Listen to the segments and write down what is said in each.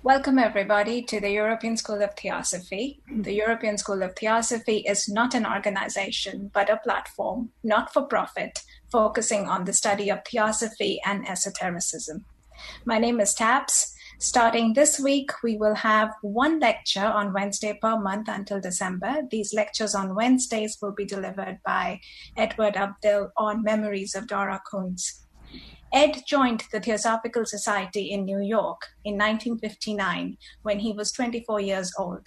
Welcome, everybody, to the European School of Theosophy. The European School of Theosophy is not an organization, but a platform, not for profit, focusing on the study of theosophy and esotericism. My name is Tabs. Starting this week, we will have one lecture on Wednesday per month until December. These lectures on Wednesdays will be delivered by Edward Abdill on Memories of Dora Kunz. Ed joined the Theosophical Society in New York in 1959 when he was 24 years old.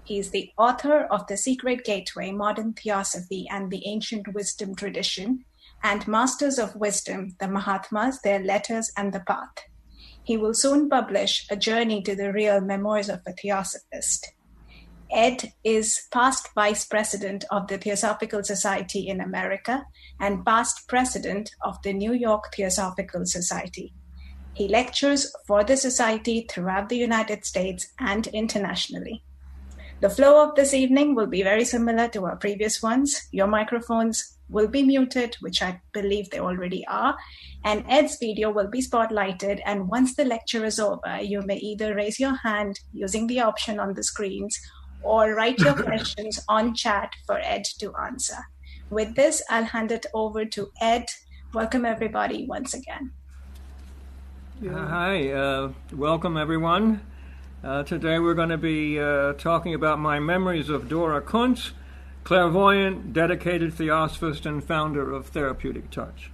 He is the author of The Secret Gateway, Modern Theosophy and the Ancient Wisdom Tradition, and Masters of Wisdom, the Mahatmas, Their Letters and the Path. He will soon publish A Journey to the Real Memoirs of a Theosophist. Ed is past vice president of the Theosophical Society in America and past president of the New York Theosophical Society. He lectures for the society throughout the United States and internationally. The flow of this evening will be very similar to our previous ones. Your microphones will be muted, which I believe they already are, and Ed's video will be spotlighted, and once the lecture is over, you may either raise your hand using the option on the screens or write your questions on chat for Ed to answer. With this, I'll hand it over to Ed. Welcome, everybody, once again. Hi, welcome, everyone. Today we're going to be talking about my memories of Dora Kunz, clairvoyant, dedicated theosophist, and founder of Therapeutic Touch.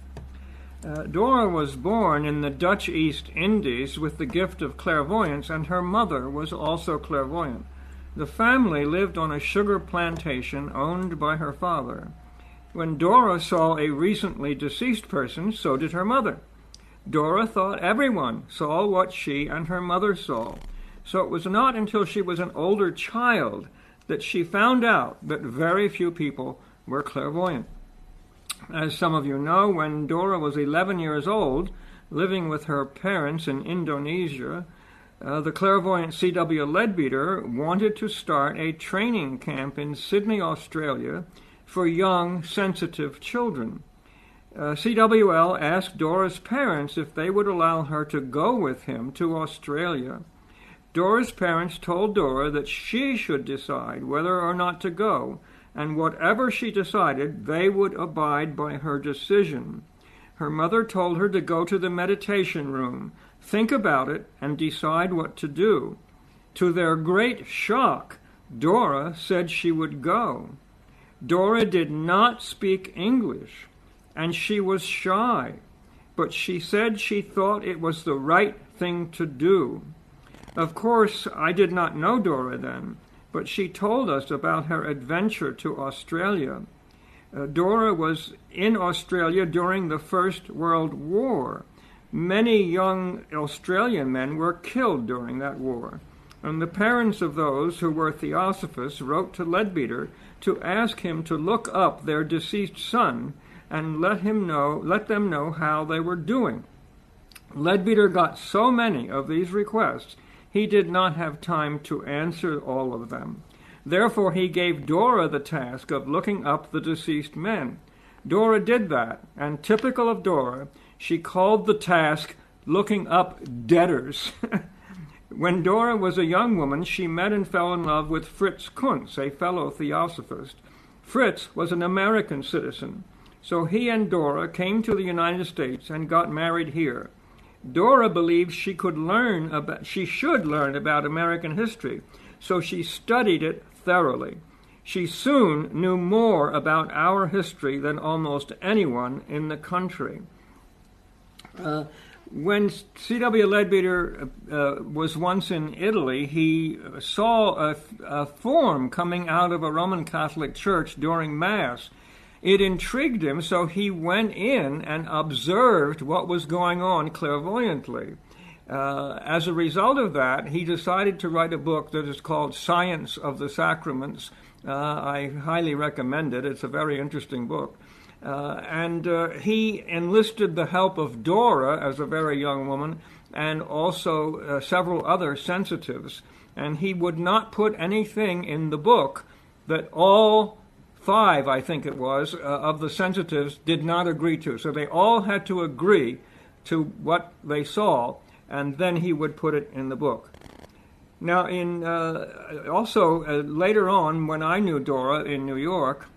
Dora was born in the Dutch East Indies with the gift of clairvoyance, and her mother was also clairvoyant. The family lived on a sugar plantation owned by her father. When Dora saw a recently deceased person, so did her mother. Dora thought everyone saw what she and her mother saw. So it was not until she was an older child that she found out that very few people were clairvoyant. As some of you know, when Dora was 11 years old, living with her parents in Indonesia, the clairvoyant C.W. Leadbeater wanted to start a training camp in Sydney, Australia, for young, sensitive children. CWL asked Dora's parents if they would allow her to go with him to Australia. Dora's parents told Dora that she should decide whether or not to go, and whatever she decided, they would abide by her decision. Her mother told her to go to the meditation room, think about it, and decide what to do. To their great shock, Dora said she would go. Dora did not speak English, and she was shy, but she said she thought it was the right thing to do. Of course, I did not know Dora then, but she told us about her adventure to Australia. Dora was in Australia during the First World War. Many young Australian men were killed during that war, and the parents of those who were theosophists wrote to Leadbeater to ask him to look up their deceased son and let them know how they were doing. Leadbeater got so many of these requests, he did not have time to answer all of them. Therefore, he gave Dora the task of looking up the deceased men. Dora did that, and typical of Dora, she called the task looking up deaders. When Dora was a young woman, she met and fell in love with Fritz Kuntz, a fellow theosophist. Fritz was an American citizen, so he and Dora came to the United States and got married here. Dora believed she should learn about American history, so she studied it thoroughly. She soon knew more about our history than almost anyone in the country. When C.W. Leadbeater was once in Italy, he saw a form coming out of a Roman Catholic church during Mass. It intrigued him, so he went in and observed what was going on clairvoyantly. As a result of that, he decided to write a book that is called Science of the Sacraments. I highly recommend it. It's a very interesting book. And he enlisted the help of Dora as a very young woman and also several other sensitives. And he would not put anything in the book that all 5, I think it was, of the sensitives did not agree to. So they all had to agree to what they saw, and then he would put it in the book. Now, later on, when I knew Dora in New York,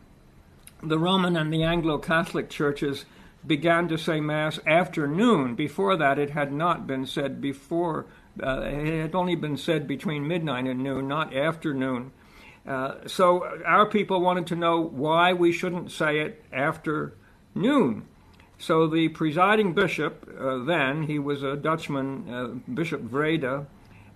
the Roman and the Anglo-Catholic churches began to say Mass after noon. Before that, it had not been said before. It had only been said between midnight and noon, not after noon. So our people wanted to know why we shouldn't say it after noon. So the presiding bishop then, he was a Dutchman, Bishop Vrede,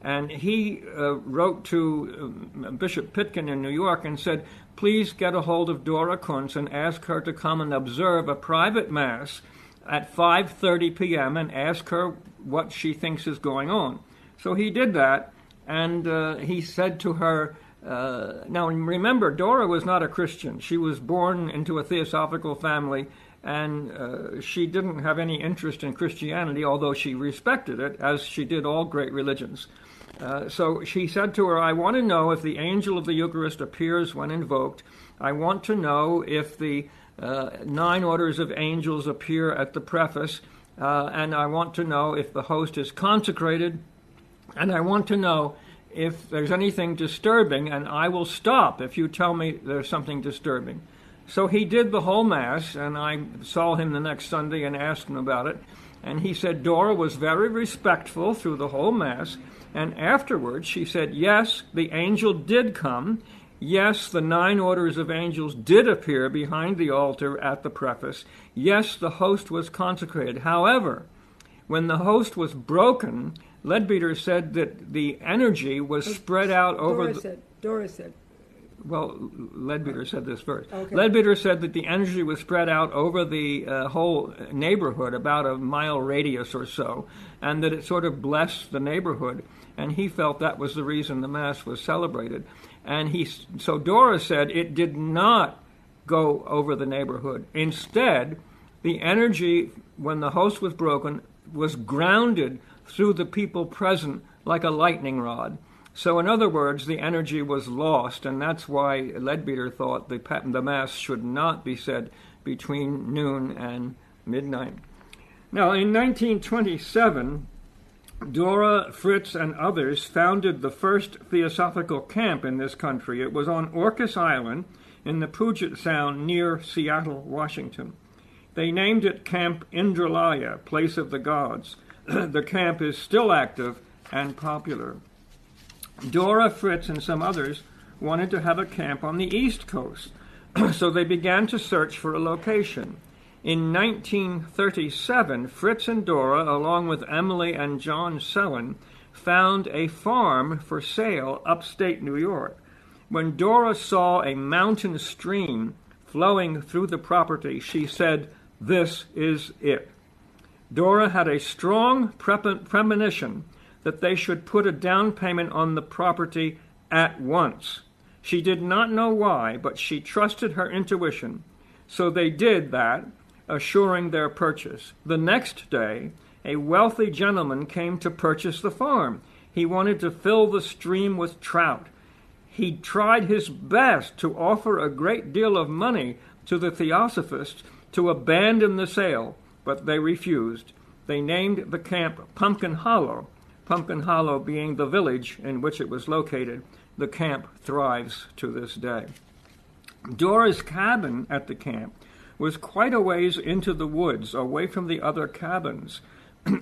and he wrote to Bishop Pitkin in New York and said, please get a hold of Dora Kunz and ask her to come and observe a private Mass at 5:30 p.m. and ask her what she thinks is going on. So he did that, and he said to her, now remember, Dora was not a Christian. She was born into a theosophical family, and she didn't have any interest in Christianity, although she respected it, as she did all great religions. So she said to her, I want to know if the angel of the Eucharist appears when invoked. I want to know if the 9 orders of angels appear at the preface, and I want to know if the host is consecrated, and I want to know if there's anything disturbing, and I will stop if you tell me there's something disturbing. So he did the whole Mass, and I saw him the next Sunday and asked him about it. And he said Dora was very respectful through the whole Mass. And afterwards she said, yes, the angel did come. Yes, the 9 orders of angels did appear behind the altar at the preface. Yes, the host was consecrated. However, when the host was broken, Leadbeater said that the energy was spread out over... Dora said. Well, Leadbeater said this first. Okay. Leadbeater said that the energy was spread out over the whole neighborhood, about a mile radius or so, and that it sort of blessed the neighborhood, and he felt that was the reason the Mass was celebrated. And so Dora said it did not go over the neighborhood. Instead, the energy, when the host was broken, was grounded through the people present like a lightning rod. So in other words, the energy was lost, and that's why Leadbeater thought the Mass should not be said between noon and midnight. Now, in 1927, Dora, Fritz, and others founded the first theosophical camp in this country. It was on Orcas Island in the Puget Sound near Seattle, Washington. They named it Camp Indralaya, Place of the Gods. The camp is still active and popular. Dora, Fritz, and some others wanted to have a camp on the East Coast, so they began to search for a location. In 1937, Fritz and Dora, along with Emily and John Sellen, found a farm for sale upstate New York. When Dora saw a mountain stream flowing through the property, she said, "This is it." Dora had a strong premonition that they should put a down payment on the property at once. She did not know why, but she trusted her intuition. So they did that, assuring their purchase. The next day, a wealthy gentleman came to purchase the farm. He wanted to fill the stream with trout. He tried his best to offer a great deal of money to the Theosophists to abandon the sale, but they refused. They named the camp Pumpkin Hollow being the village in which it was located. The camp thrives to this day. Dora's cabin at the camp was quite a ways into the woods, away from the other cabins.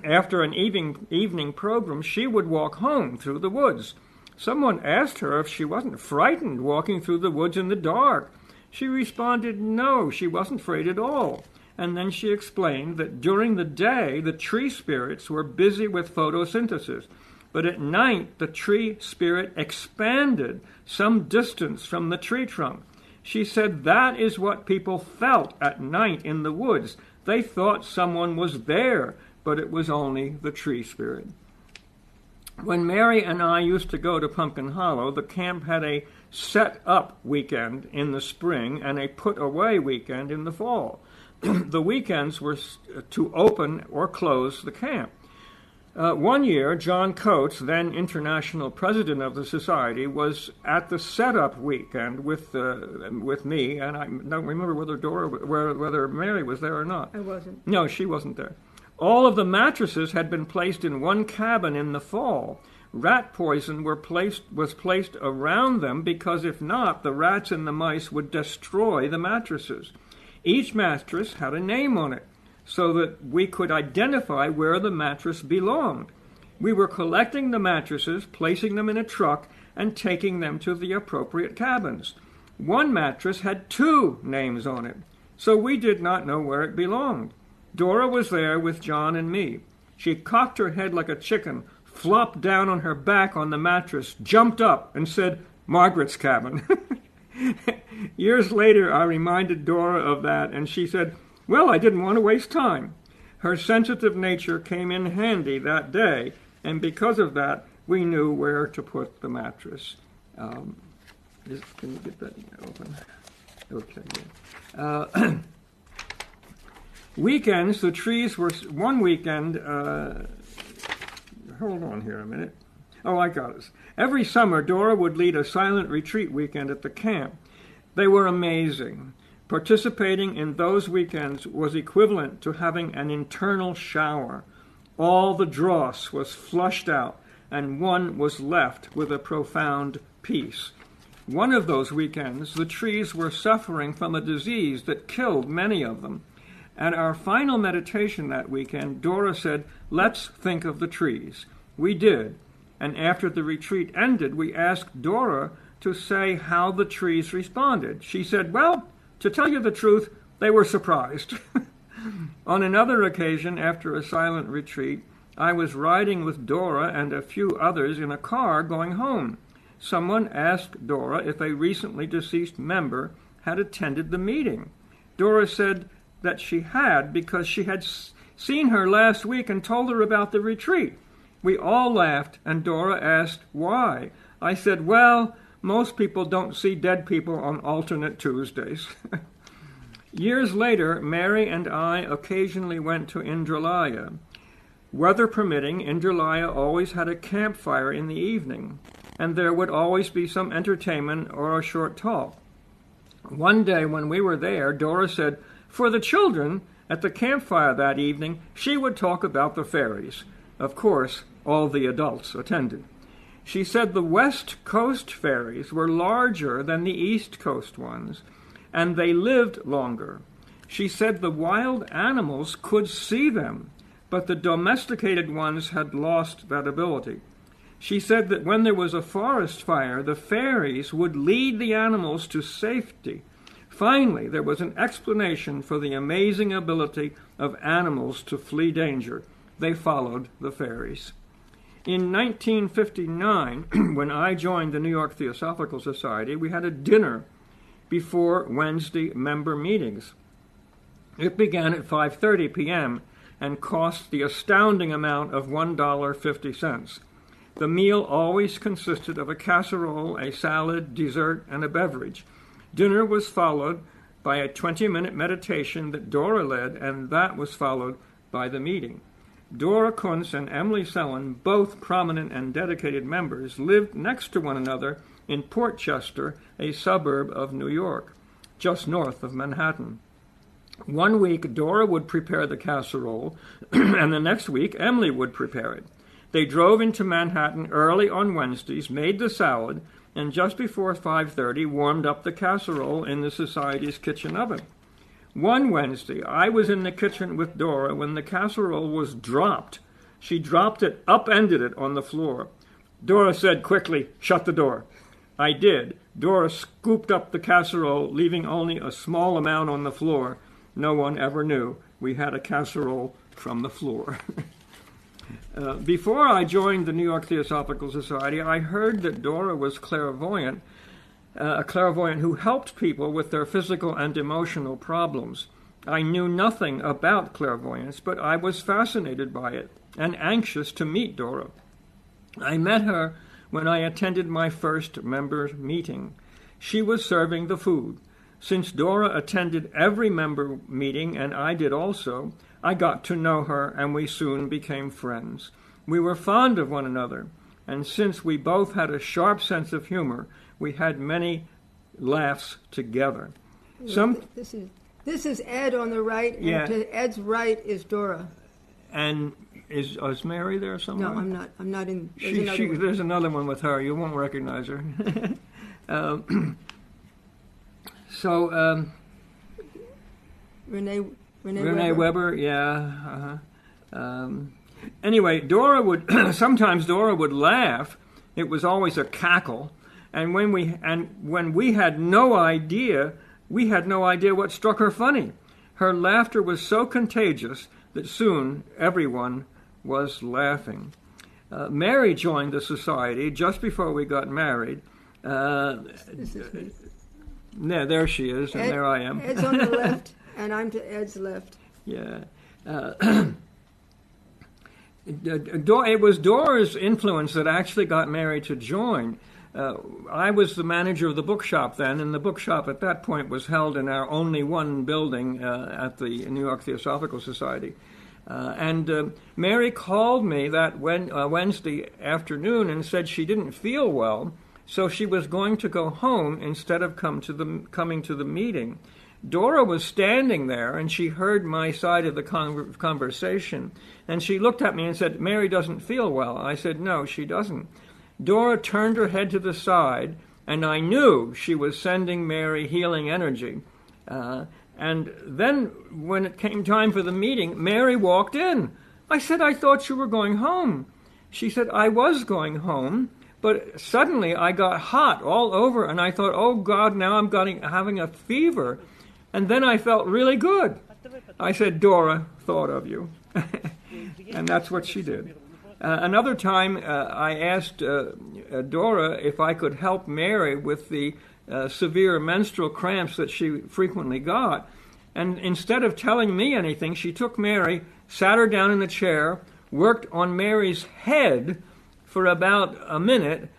After an evening program, she would walk home through the woods. Someone asked her if she wasn't frightened walking through the woods in the dark. She responded no, she wasn't afraid at all. And then she explained that during the day, the tree spirits were busy with photosynthesis. But at night, the tree spirit expanded some distance from the tree trunk. She said that is what people felt at night in the woods. They thought someone was there, but it was only the tree spirit. When Mary and I used to go to Pumpkin Hollow, the camp had a set-up weekend in the spring and a put-away weekend in the fall. The weekends were to open or close the camp. One year, John Coates, then international president of the society, was at the setup weekend with me, and I don't remember whether Mary was there or not. I wasn't. No, she wasn't there. All of the mattresses had been placed in one cabin in the fall, rat poison was placed around them because if not, the rats and the mice would destroy the mattresses. Each mattress had a name on it so that we could identify where the mattress belonged. We were collecting the mattresses, placing them in a truck, and taking them to the appropriate cabins. One mattress had 2 names on it, so we did not know where it belonged. Dora was there with John and me. She cocked her head like a chicken, flopped down on her back on the mattress, jumped up, and said, "Margaret's cabin." Years later, I reminded Dora of that, and she said, "Well, I didn't want to waste time." Her sensitive nature came in handy that day, and because of that, we knew where to put the mattress. Can you get that open? Okay. Yeah. Weekends, the trees were, one weekend, hold on here a minute. Oh, I got it. Every summer, Dora would lead a silent retreat weekend at the camp. They were amazing. Participating in those weekends was equivalent to having an internal shower. All the dross was flushed out, and one was left with a profound peace. One of those weekends, the trees were suffering from a disease that killed many of them. At our final meditation that weekend, Dora said, "Let's think of the trees." We did, and after the retreat ended, we asked Dora to say how the trees responded. She said, "Well, to tell you the truth, they were surprised." On another occasion, after a silent retreat, I was riding with Dora and a few others in a car going home. Someone asked Dora if a recently deceased member had attended the meeting. Dora said that she had because she had seen her last week and told her about the retreat. We all laughed, and Dora asked why. I said, "Well, most people don't see dead people on alternate Tuesdays." Years later, Mary and I occasionally went to Indralaya. Weather permitting, Indralaya always had a campfire in the evening, and there would always be some entertainment or a short talk. One day when we were there, Dora said, for the children, at the campfire that evening, she would talk about the fairies. Of course, all the adults attended. She said the West Coast fairies were larger than the East Coast ones, and they lived longer. She said the wild animals could see them, but the domesticated ones had lost that ability. She said that when there was a forest fire, the fairies would lead the animals to safety. Finally, there was an explanation for the amazing ability of animals to flee danger. They followed the fairies. In 1959, when I joined the New York Theosophical Society, we had a dinner before Wednesday member meetings. It began at 5:30 p.m. and cost the astounding amount of $1.50. The meal always consisted of a casserole, a salad, dessert, and a beverage. Dinner was followed by a 20-minute meditation that Dora led, and that was followed by the meeting. Dora Kunz and Emily Sellon, both prominent and dedicated members, lived next to one another in Portchester, a suburb of New York, just north of Manhattan. One week, Dora would prepare the casserole, and the next week, Emily would prepare it. They drove into Manhattan early on Wednesdays, made the salad, and just before 5:30 warmed up the casserole in the Society's kitchen oven. One Wednesday, I was in the kitchen with Dora when the casserole was dropped. She dropped it, upended it on the floor. Dora said quickly, "Shut the door." I did. Dora scooped up the casserole, leaving only a small amount on the floor. No one ever knew we had a casserole from the floor. Before I joined the New York Theosophical Society, I heard that Dora was clairvoyant, a clairvoyant who helped people with their physical and emotional problems. I knew nothing about clairvoyance, but I was fascinated by it and anxious to meet Dora. I met her when I attended my first member meeting. She was serving the food. Since Dora attended every member meeting, and I did also, I got to know her, and we soon became friends. We were fond of one another, and since we both had a sharp sense of humor, we had many laughs together. This is Ed on the right, and to Ed's right is Dora. And Is Mary there somewhere? No, I'm not. I'm not in. There's another one with her. You won't recognize her. Renee Weber, yeah. Anyway, Dora would sometimes Dora would laugh. It was always a cackle, and when we had no idea what struck her funny. Her laughter was so contagious that soon everyone was laughing. Mary joined the society just before we got married. This is me. Yeah, there she is, and there I am. Ed's on the left, and I'm to Ed's left. Yeah. It was Dora's influence that actually got Mary to join. I was the manager of the bookshop then, and the bookshop at that point was held in our only one building at the New York Theosophical Society. And Mary called me that Wednesday afternoon and said she didn't feel well, so she was going to go home instead of coming to the meeting. Dora was standing there, and she heard my side of the conversation, and she looked at me and said, "Mary doesn't feel well." I said, "No, she doesn't." Dora turned her head to the side, and I knew she was sending Mary healing energy. And then, when it came time for the meeting, Mary walked in. I said, "I thought you were going home." She said, "I was going home, but suddenly I got hot all over, and I thought, oh God, now I'm having a fever. And then I felt really good." I said, "Dora thought of you." And that's what she did. Another time, I asked Dora if I could help Mary with the severe menstrual cramps that she frequently got. And instead of telling me anything, she took Mary, sat her down in the chair, worked on Mary's head for about a minute.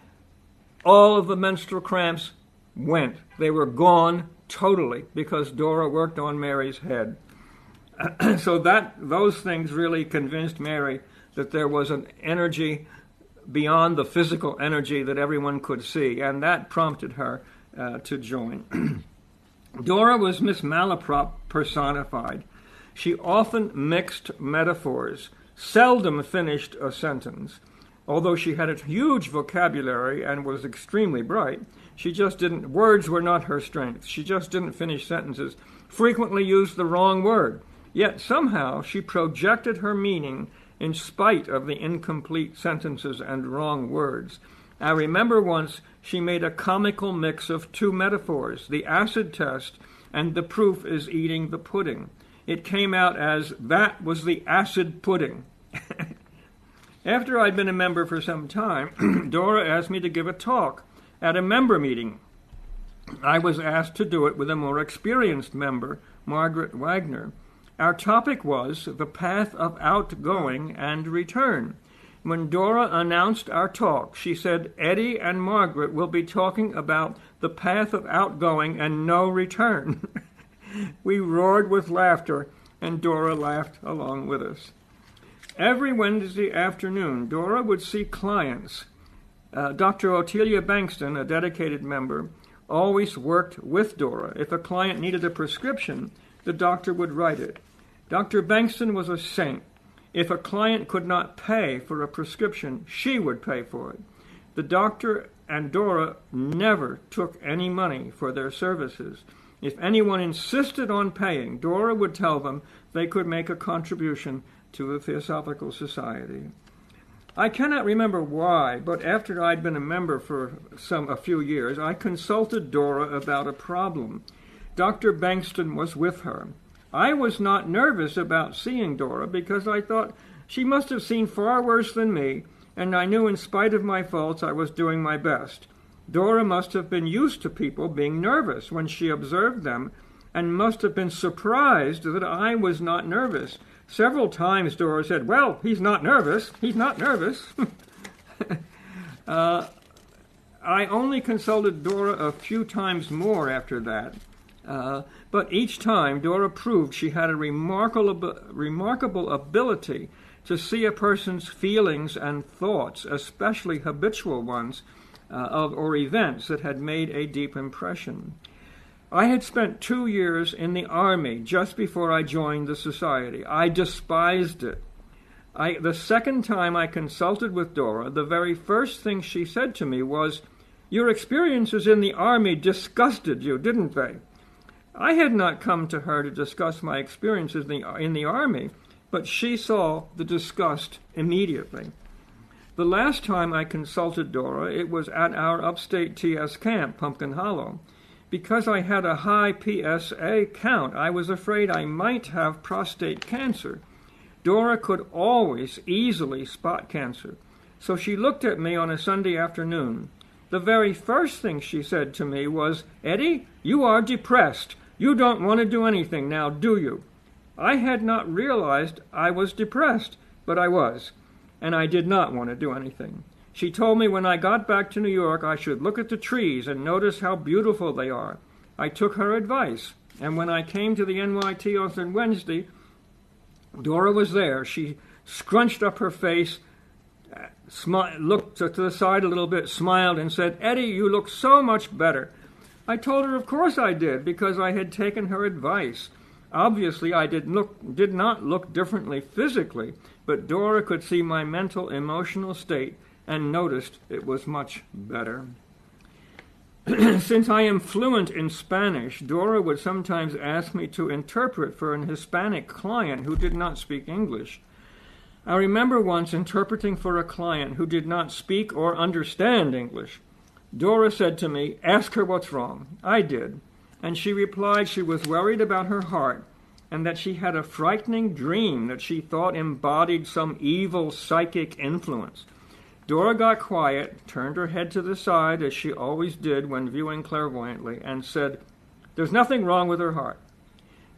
All of the menstrual cramps went. They were gone totally because Dora worked on Mary's head. So those things really convinced Mary that there was an energy beyond the physical energy that everyone could see, and that prompted her to join. Dora was Miss Malaprop personified. She often mixed metaphors, seldom finished a sentence. Although she had a huge vocabulary and was extremely bright, words were not her strength. She just didn't finish sentences, frequently used the wrong word. Yet somehow she projected her meaning in spite of the incomplete sentences and wrong words. I remember once she made a comical mix of two metaphors, the acid test and the proof is eating the pudding. It came out as, "That was the acid pudding." After I'd been a member for some time, Dora asked me to give a talk at a member meeting. I was asked to do it with a more experienced member, Margaret Wagner. Our topic was the path of outgoing and return. When Dora announced our talk, she said, "Eddie and Margaret will be talking about the path of outgoing and no return." We roared with laughter, and Dora laughed along with us. Every Wednesday afternoon, Dora would see clients. Dr. Otelia Bankston, a dedicated member, always worked with Dora. If a client needed a prescription, the doctor would write it. Dr. Bankston was a saint. If a client could not pay for a prescription, she would pay for it. The doctor and Dora never took any money for their services. If anyone insisted on paying, Dora would tell them they could make a contribution to the Theosophical Society. I cannot remember why, but after I'd been a member for a few years, I consulted Dora about a problem. Dr. Bankston was with her. I was not nervous about seeing Dora because I thought she must have seen far worse than me, and I knew in spite of my faults I was doing my best. Dora must have been used to people being nervous when she observed them, and must have been surprised that I was not nervous. Several times Dora said, "Well, he's not nervous. He's not nervous." I only consulted Dora a few times more after that. But each time, Dora proved she had a remarkable ability to see a person's feelings and thoughts, especially habitual ones, or events that had made a deep impression. I had spent 2 years in the Army just before I joined the Society. I despised it. The second time I consulted with Dora, the very first thing she said to me was, "Your experiences in the Army disgusted you, didn't they?" I had not come to her to discuss my experiences in the Army, but she saw the disgust immediately. The last time I consulted Dora, it was at our upstate TS camp, Pumpkin Hollow. Because I had a high PSA count, I was afraid I might have prostate cancer. Dora could always easily spot cancer, so she looked at me on a Sunday afternoon. The very first thing she said to me was, "Eddie, you are depressed. You don't want to do anything now, do you?" I had not realized I was depressed, but I was, and I did not want to do anything. She told me when I got back to New York I should look at the trees and notice how beautiful they are. I took her advice, and when I came to the NYT on Wednesday, Dora was there. She scrunched up her face, looked to the side a little bit, smiled, and said, "Eddie, you look so much better." I told her of course I did, because I had taken her advice. Obviously, I did not look differently physically, but Dora could see my mental, emotional state and noticed it was much better. Since I am fluent in Spanish, Dora would sometimes ask me to interpret for an Hispanic client who did not speak English. I remember once interpreting for a client who did not speak or understand English. Dora said to me, "Ask her what's wrong." I did, and she replied she was worried about her heart and that she had a frightening dream that she thought embodied some evil psychic influence. Dora got quiet, turned her head to the side, as she always did when viewing clairvoyantly, and said, "There's nothing wrong with her heart,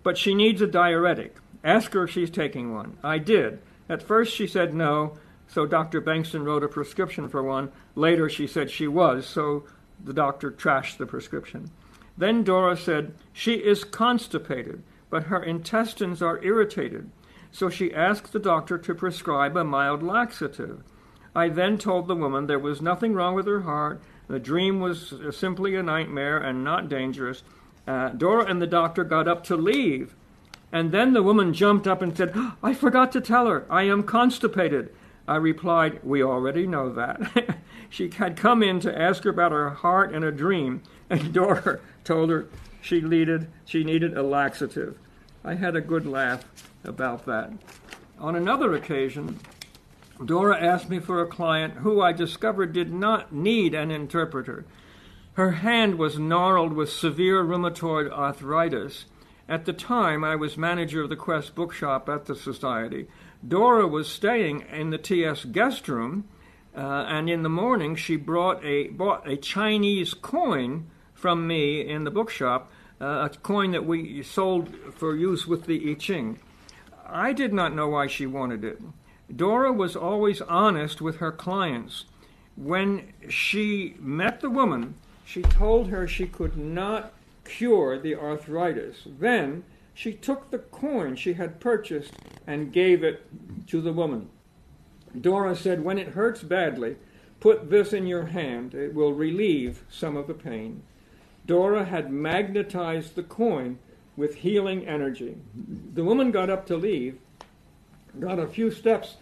but she needs a diuretic. Ask her if she's taking one." I did. At first she said no, so Dr. Bankston wrote a prescription for one. Later she said she was, so the doctor trashed the prescription. Then Dora said, "She is constipated, but her intestines are irritated." So she asked the doctor to prescribe a mild laxative. I then told the woman there was nothing wrong with her heart, the dream was simply a nightmare and not dangerous. Dora and the doctor got up to leave, and then the woman jumped up and said, "I forgot to tell her, I am constipated." I replied, "We already know that." She had come in to ask her about her heart in a dream, and Dora told her she needed a laxative. I had a good laugh about that. On another occasion, Dora asked me for a client who I discovered did not need an interpreter. Her hand was gnarled with severe rheumatoid arthritis. At the time, I was manager of the Quest bookshop at the Society. Dora was staying in the TS guest room, and in the morning she bought a Chinese coin from me in the bookshop, a coin that we sold for use with the I Ching. I did not know why she wanted it. Dora was always honest with her clients. When she met the woman, she told her she could not cure the arthritis. Then she took the coin she had purchased and gave it to the woman. Dora said, "When it hurts badly, put this in your hand. It will relieve some of the pain." Dora had magnetized the coin with healing energy. The woman got up to leave, got a few steps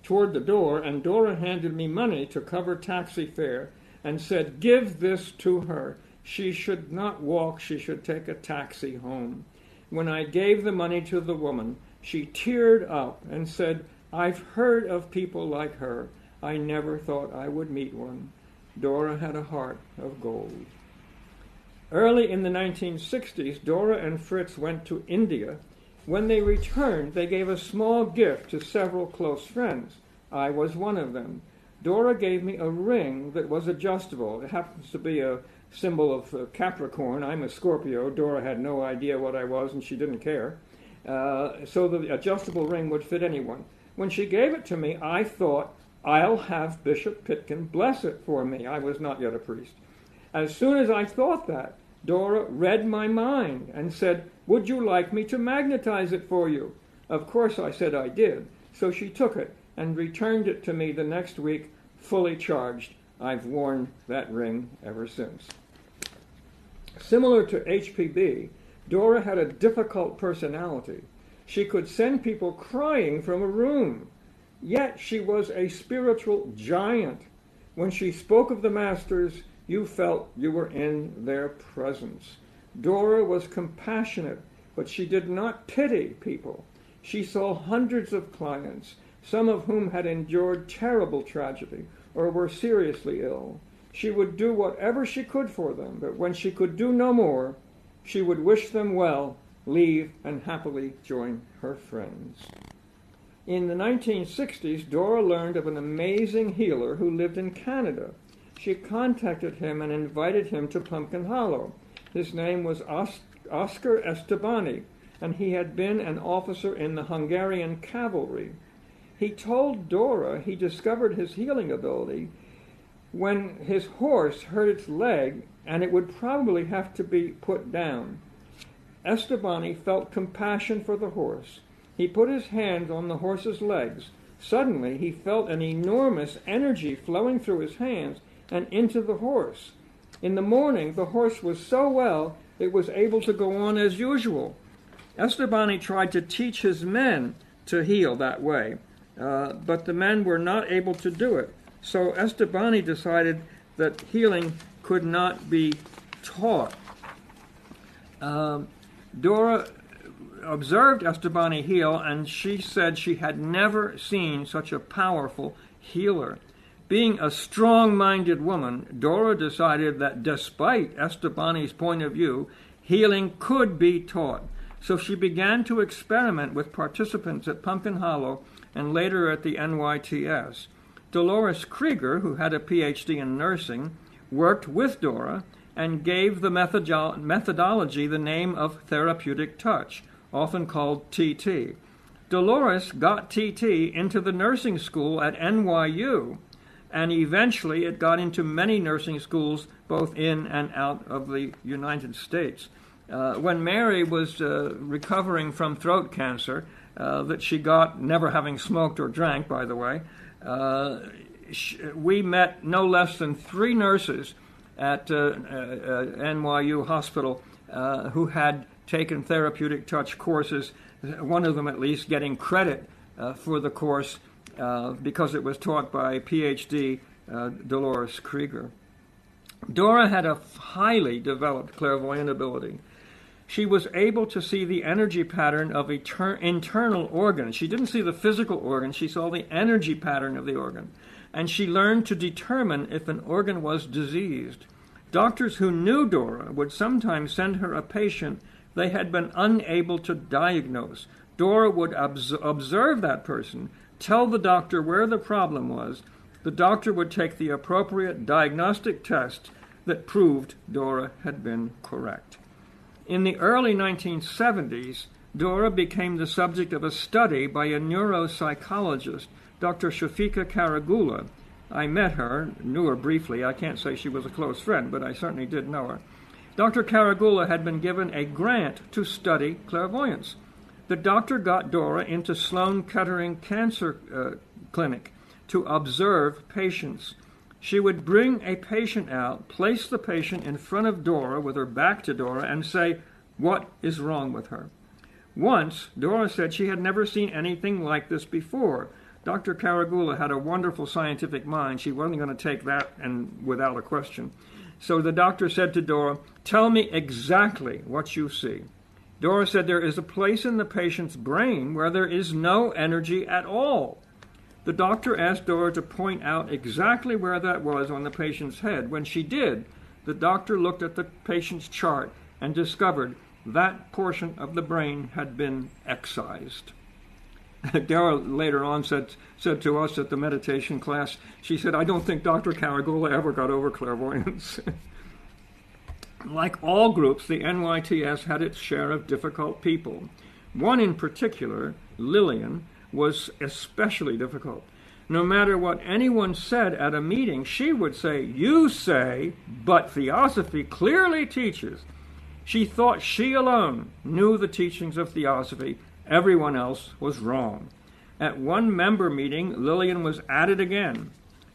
toward the door, and Dora handed me money to cover taxi fare and said, "Give this to her. She should not walk, she should take a taxi home." When I gave the money to the woman, she teared up and said, "I've heard of people like her. I never thought I would meet one." Dora had a heart of gold. Early in the 1960s, Dora and Fritz went to India. When they returned, they gave a small gift to several close friends. I was one of them. Dora gave me a ring that was adjustable. It happens to be a symbol of Capricorn. I'm a Scorpio. Dora had no idea what I was, and she didn't care. So the adjustable ring would fit anyone. When she gave it to me, I thought, I'll have Bishop Pitkin bless it for me. I was not yet a priest. As soon as I thought that, Dora read my mind and said, "Would you like me to magnetize it for you?" Of course I said I did. So she took it and returned it to me the next week, fully charged. I've worn that ring ever since. Similar to HPB, Dora had a difficult personality. She could send people crying from a room. Yet she was a spiritual giant. When she spoke of the masters, you felt you were in their presence. Dora was compassionate, but she did not pity people. She saw hundreds of clients, some of whom had endured terrible tragedy or were seriously ill. She would do whatever she could for them, but when she could do no more, she would wish them well, leave, and happily join her friends. In the 1960s, Dora learned of an amazing healer who lived in Canada. She contacted him and invited him to Pumpkin Hollow. His name was Oscar Estebani, and he had been an officer in the Hungarian cavalry. He told Dora he discovered his healing ability when his horse hurt its leg and it would probably have to be put down. Estebani felt compassion for the horse. He put his hands on the horse's legs. Suddenly he felt an enormous energy flowing through his hands and into the horse. In the morning, the horse was so well it was able to go on as usual. Estebani tried to teach his men to heal that way, but the men were not able to do it. So Estebani decided that healing could not be taught. Dora observed Estebani heal, and she said she had never seen such a powerful healer. Being a strong-minded woman, Dora decided that despite Estebani's point of view, healing could be taught. So she began to experiment with participants at Pumpkin Hollow and later at the NYTS. Dolores Krieger, who had a PhD in nursing, worked with Dora and gave the methodology the name of therapeutic touch, often called TT. Dolores got TT into the nursing school at NYU, and eventually it got into many nursing schools both in and out of the United States. When Mary was recovering from throat cancer that she got, never having smoked or drank, by the way, we met no less than 3 nurses at NYU Hospital who had taken therapeutic touch courses, one of them at least getting credit for the course because it was taught by PhD Dolores Krieger. Dora had a highly developed clairvoyant ability. She was able to see the energy pattern of internal organs. She didn't see the physical organ, she saw the energy pattern of the organ. And she learned to determine if an organ was diseased. Doctors who knew Dora would sometimes send her a patient they had been unable to diagnose. Dora would observe that person, tell the doctor where the problem was. The doctor would take the appropriate diagnostic test that proved Dora had been correct. In the early 1970s, Dora became the subject of a study by a neuropsychologist, Dr. Shafika Karagula. I met her, knew her briefly. I can't say she was a close friend, but I certainly did know her. Dr. Karagula had been given a grant to study clairvoyance. The doctor got Dora into Sloan Kettering Cancer Clinic to observe patients. She would bring a patient out, place the patient in front of Dora with her back to Dora, and say, "What is wrong with her?" Once, Dora said she had never seen anything like this before. Dr. Karagula had a wonderful scientific mind. She wasn't going to take that and without a question. So the doctor said to Dora, "Tell me exactly what you see." Dora said there is a place in the patient's brain where there is no energy at all. The doctor asked Dora to point out exactly where that was on the patient's head. When she did, the doctor looked at the patient's chart and discovered that portion of the brain had been excised. Dora later on said to us at the meditation class, she said, "I don't think Dr. Karagula ever got over clairvoyance." Like all groups, the NYTS had its share of difficult people. One in particular, Lillian, was especially difficult. No matter what anyone said at a meeting, she would say, "You say, but Theosophy clearly teaches." She thought she alone knew the teachings of Theosophy. Everyone else was wrong. At one member meeting, Lillian was at it again,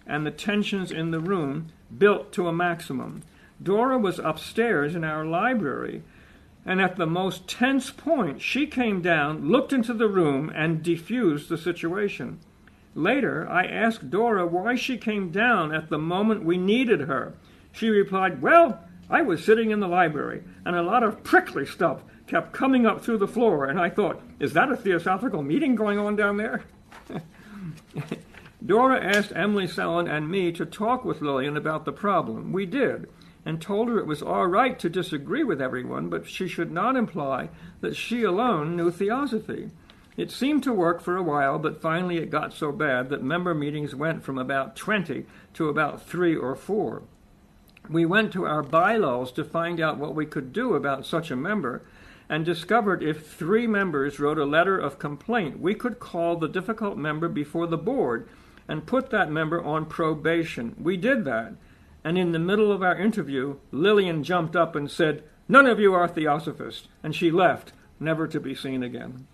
and the tensions in the room built to a maximum. Dora was upstairs in our library, and at the most tense point, she came down, looked into the room, and diffused the situation. Later, I asked Dora why she came down at the moment we needed her. She replied, "Well, I was sitting in the library, and a lot of prickly stuff kept coming up through the floor, and I thought, is that a theosophical meeting going on down there?" Dora asked Emily Sellon and me to talk with Lillian about the problem. We did, and told her it was all right to disagree with everyone, but she should not imply that she alone knew theosophy. It seemed to work for a while, but finally it got so bad that member meetings went from about 20 to about 3 or 4. We went to our bylaws to find out what we could do about such a member, and discovered if 3 members wrote a letter of complaint, we could call the difficult member before the board and put that member on probation. We did that, and in the middle of our interview, Lillian jumped up and said, "None of you are theosophists," and she left, never to be seen again.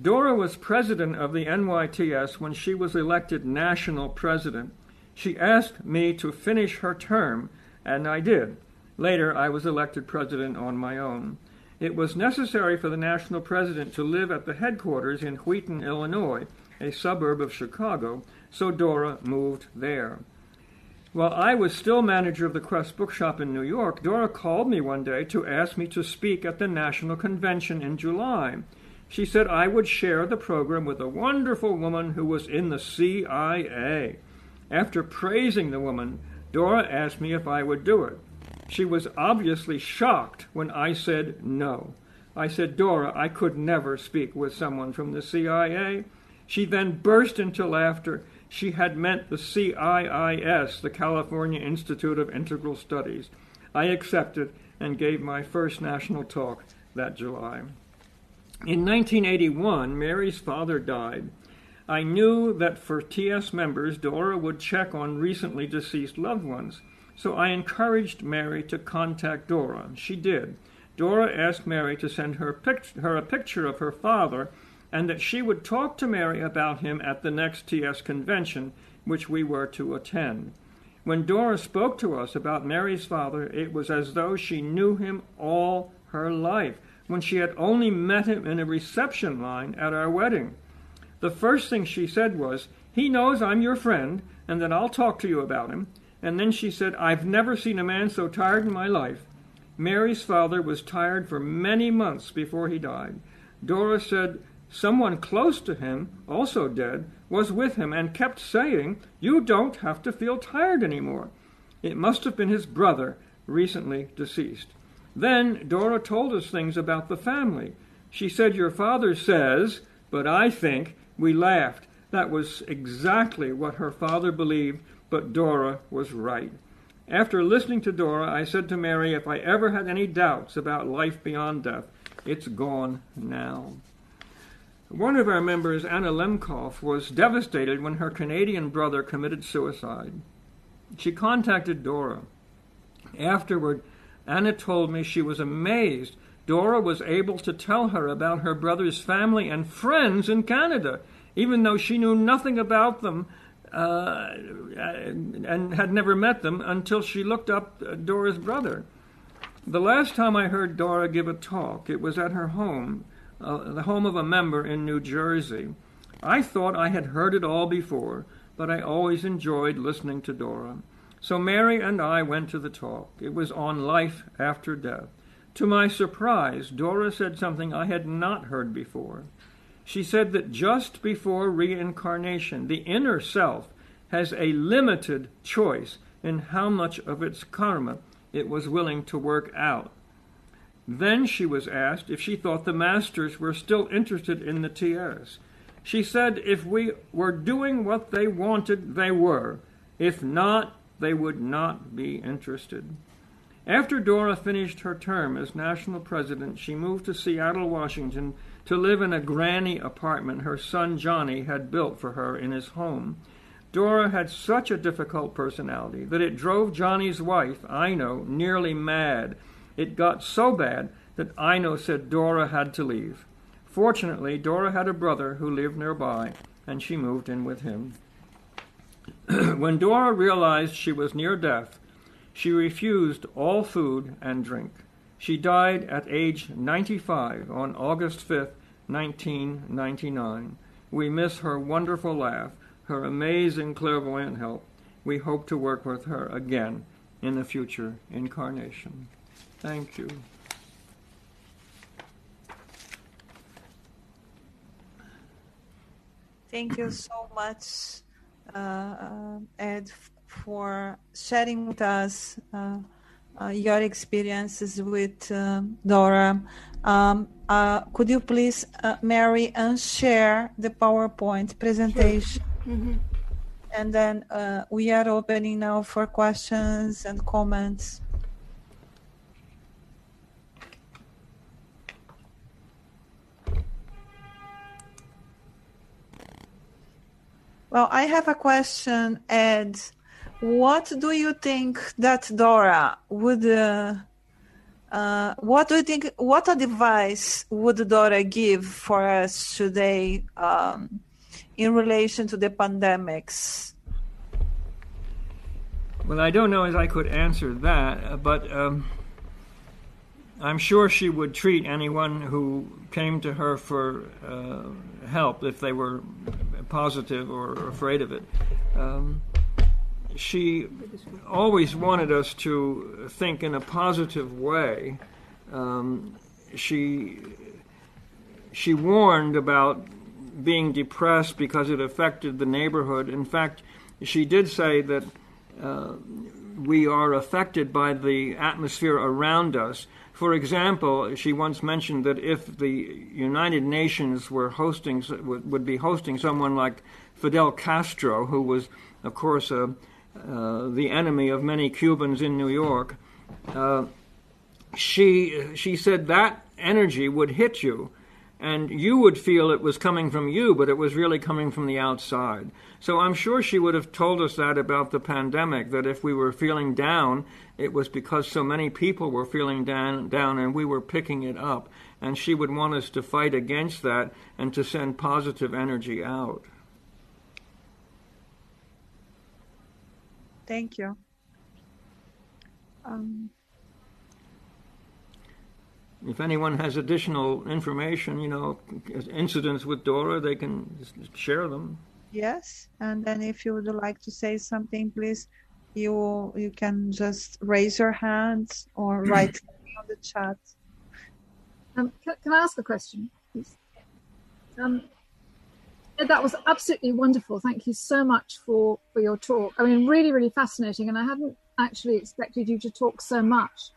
Dora was president of the NYTS when she was elected national president. She asked me to finish her term, and I did. Later, I was elected president on my own. It was necessary for the national president to live at the headquarters in Wheaton, Illinois, a suburb of Chicago, so Dora moved there. While I was still manager of the Quest Bookshop in New York, Dora called me one day to ask me to speak at the National Convention in July. She said I would share the program with a wonderful woman who was in the CIA. After praising the woman, Dora asked me if I would do it. She was obviously shocked when I said no. I said, "Dora, I could never speak with someone from the CIA." She then burst into laughter. She had meant the CIIS, the California Institute of Integral Studies. I accepted and gave my first national talk that July. In 1981, Mary's father died. I knew that for TS members, Dora would check on recently deceased loved ones, so I encouraged Mary to contact Dora. She did. Dora asked Mary to send her a picture of her father, and that she would talk to Mary about him at the next TS convention, which we were to attend. When Dora spoke to us about Mary's father, it was as though she knew him all her life, when she had only met him in a reception line at our wedding. The first thing she said was, "He knows I'm your friend, and that I'll talk to you about him." And then she said, "I've never seen a man so tired in my life." Mary's father was tired for many months before he died. Dora said someone close to him, also dead, was with him and kept saying, "You don't have to feel tired anymore." It must have been his brother, recently deceased. Then Dora told us things about the family. She said, "Your father says, but I think." We laughed. That was exactly what her father believed, but Dora was right. After listening to Dora, I said to Mary, if I ever had any doubts about life beyond death, it's gone now. One of our members, Anna Lemkoff, was devastated when her Canadian brother committed suicide. She contacted Dora. Afterward, Anna told me she was amazed Dora was able to tell her about her brother's family and friends in Canada, even though she knew nothing about them and had never met them until she looked up Dora's brother. The last time I heard Dora give a talk, it was at her home, the home of a member in New Jersey. I thought I had heard it all before, but I always enjoyed listening to Dora. So Mary and I went to the talk. It was on life after death. To my surprise, Dora said something I had not heard before. She said that just before reincarnation, the inner self has a limited choice in how much of its karma it was willing to work out. Then she was asked if she thought the masters were still interested in the TS. She said if we were doing what they wanted, they were. If not, they would not be interested. After Dora finished her term as national president, she moved to Seattle, Washington, to live in a granny apartment her son Johnny had built for her in his home. Dora had such a difficult personality that it drove Johnny's wife, Ino, nearly mad. It got so bad that Ino said Dora had to leave. Fortunately, Dora had a brother who lived nearby, and she moved in with him. When Dora realized she was near death, she refused all food and drink. She died at age 95 on August 5th, 1999. We miss her wonderful laugh, her amazing clairvoyant help, we hope to work with her again in a future incarnation. Thank you. Thank you so much, Ed, for sharing with us your experiences with Dora. Could you please, Mary, unshare the PowerPoint presentation? Sure. Mm-hmm. And then we are opening now for questions and comments. Well, I have a question, Ed. What do you think that Dora would, what advice would Dora give for us today in relation to the pandemics? Well, I don't know as I could answer that, but I'm sure she would treat anyone who came to her for help if they were positive or afraid of it. She always wanted us to think in a positive way. She warned about being depressed because it affected the neighborhood. In fact, she did say that we are affected by the atmosphere around us. For example, she once mentioned that if the United Nations were would be hosting someone like Fidel Castro, who was, of course, the enemy of many Cubans in New York, she said that energy would hit you, and you would feel it was coming from you, but it was really coming from the outside. So I'm sure she would have told us that about the pandemic, that if we were feeling down, it was because so many people were feeling down and we were picking it up. And she would want us to fight against that and to send positive energy out. Thank you. If anyone has additional information, incidents with Dora, they can share them. Yes, and then if you would like to say something, please, you can just raise your hand or write something on the chat. Can I ask a question, please? That was absolutely wonderful. Thank you so much for your talk. I mean, really, really fascinating. And I hadn't actually expected you to talk so much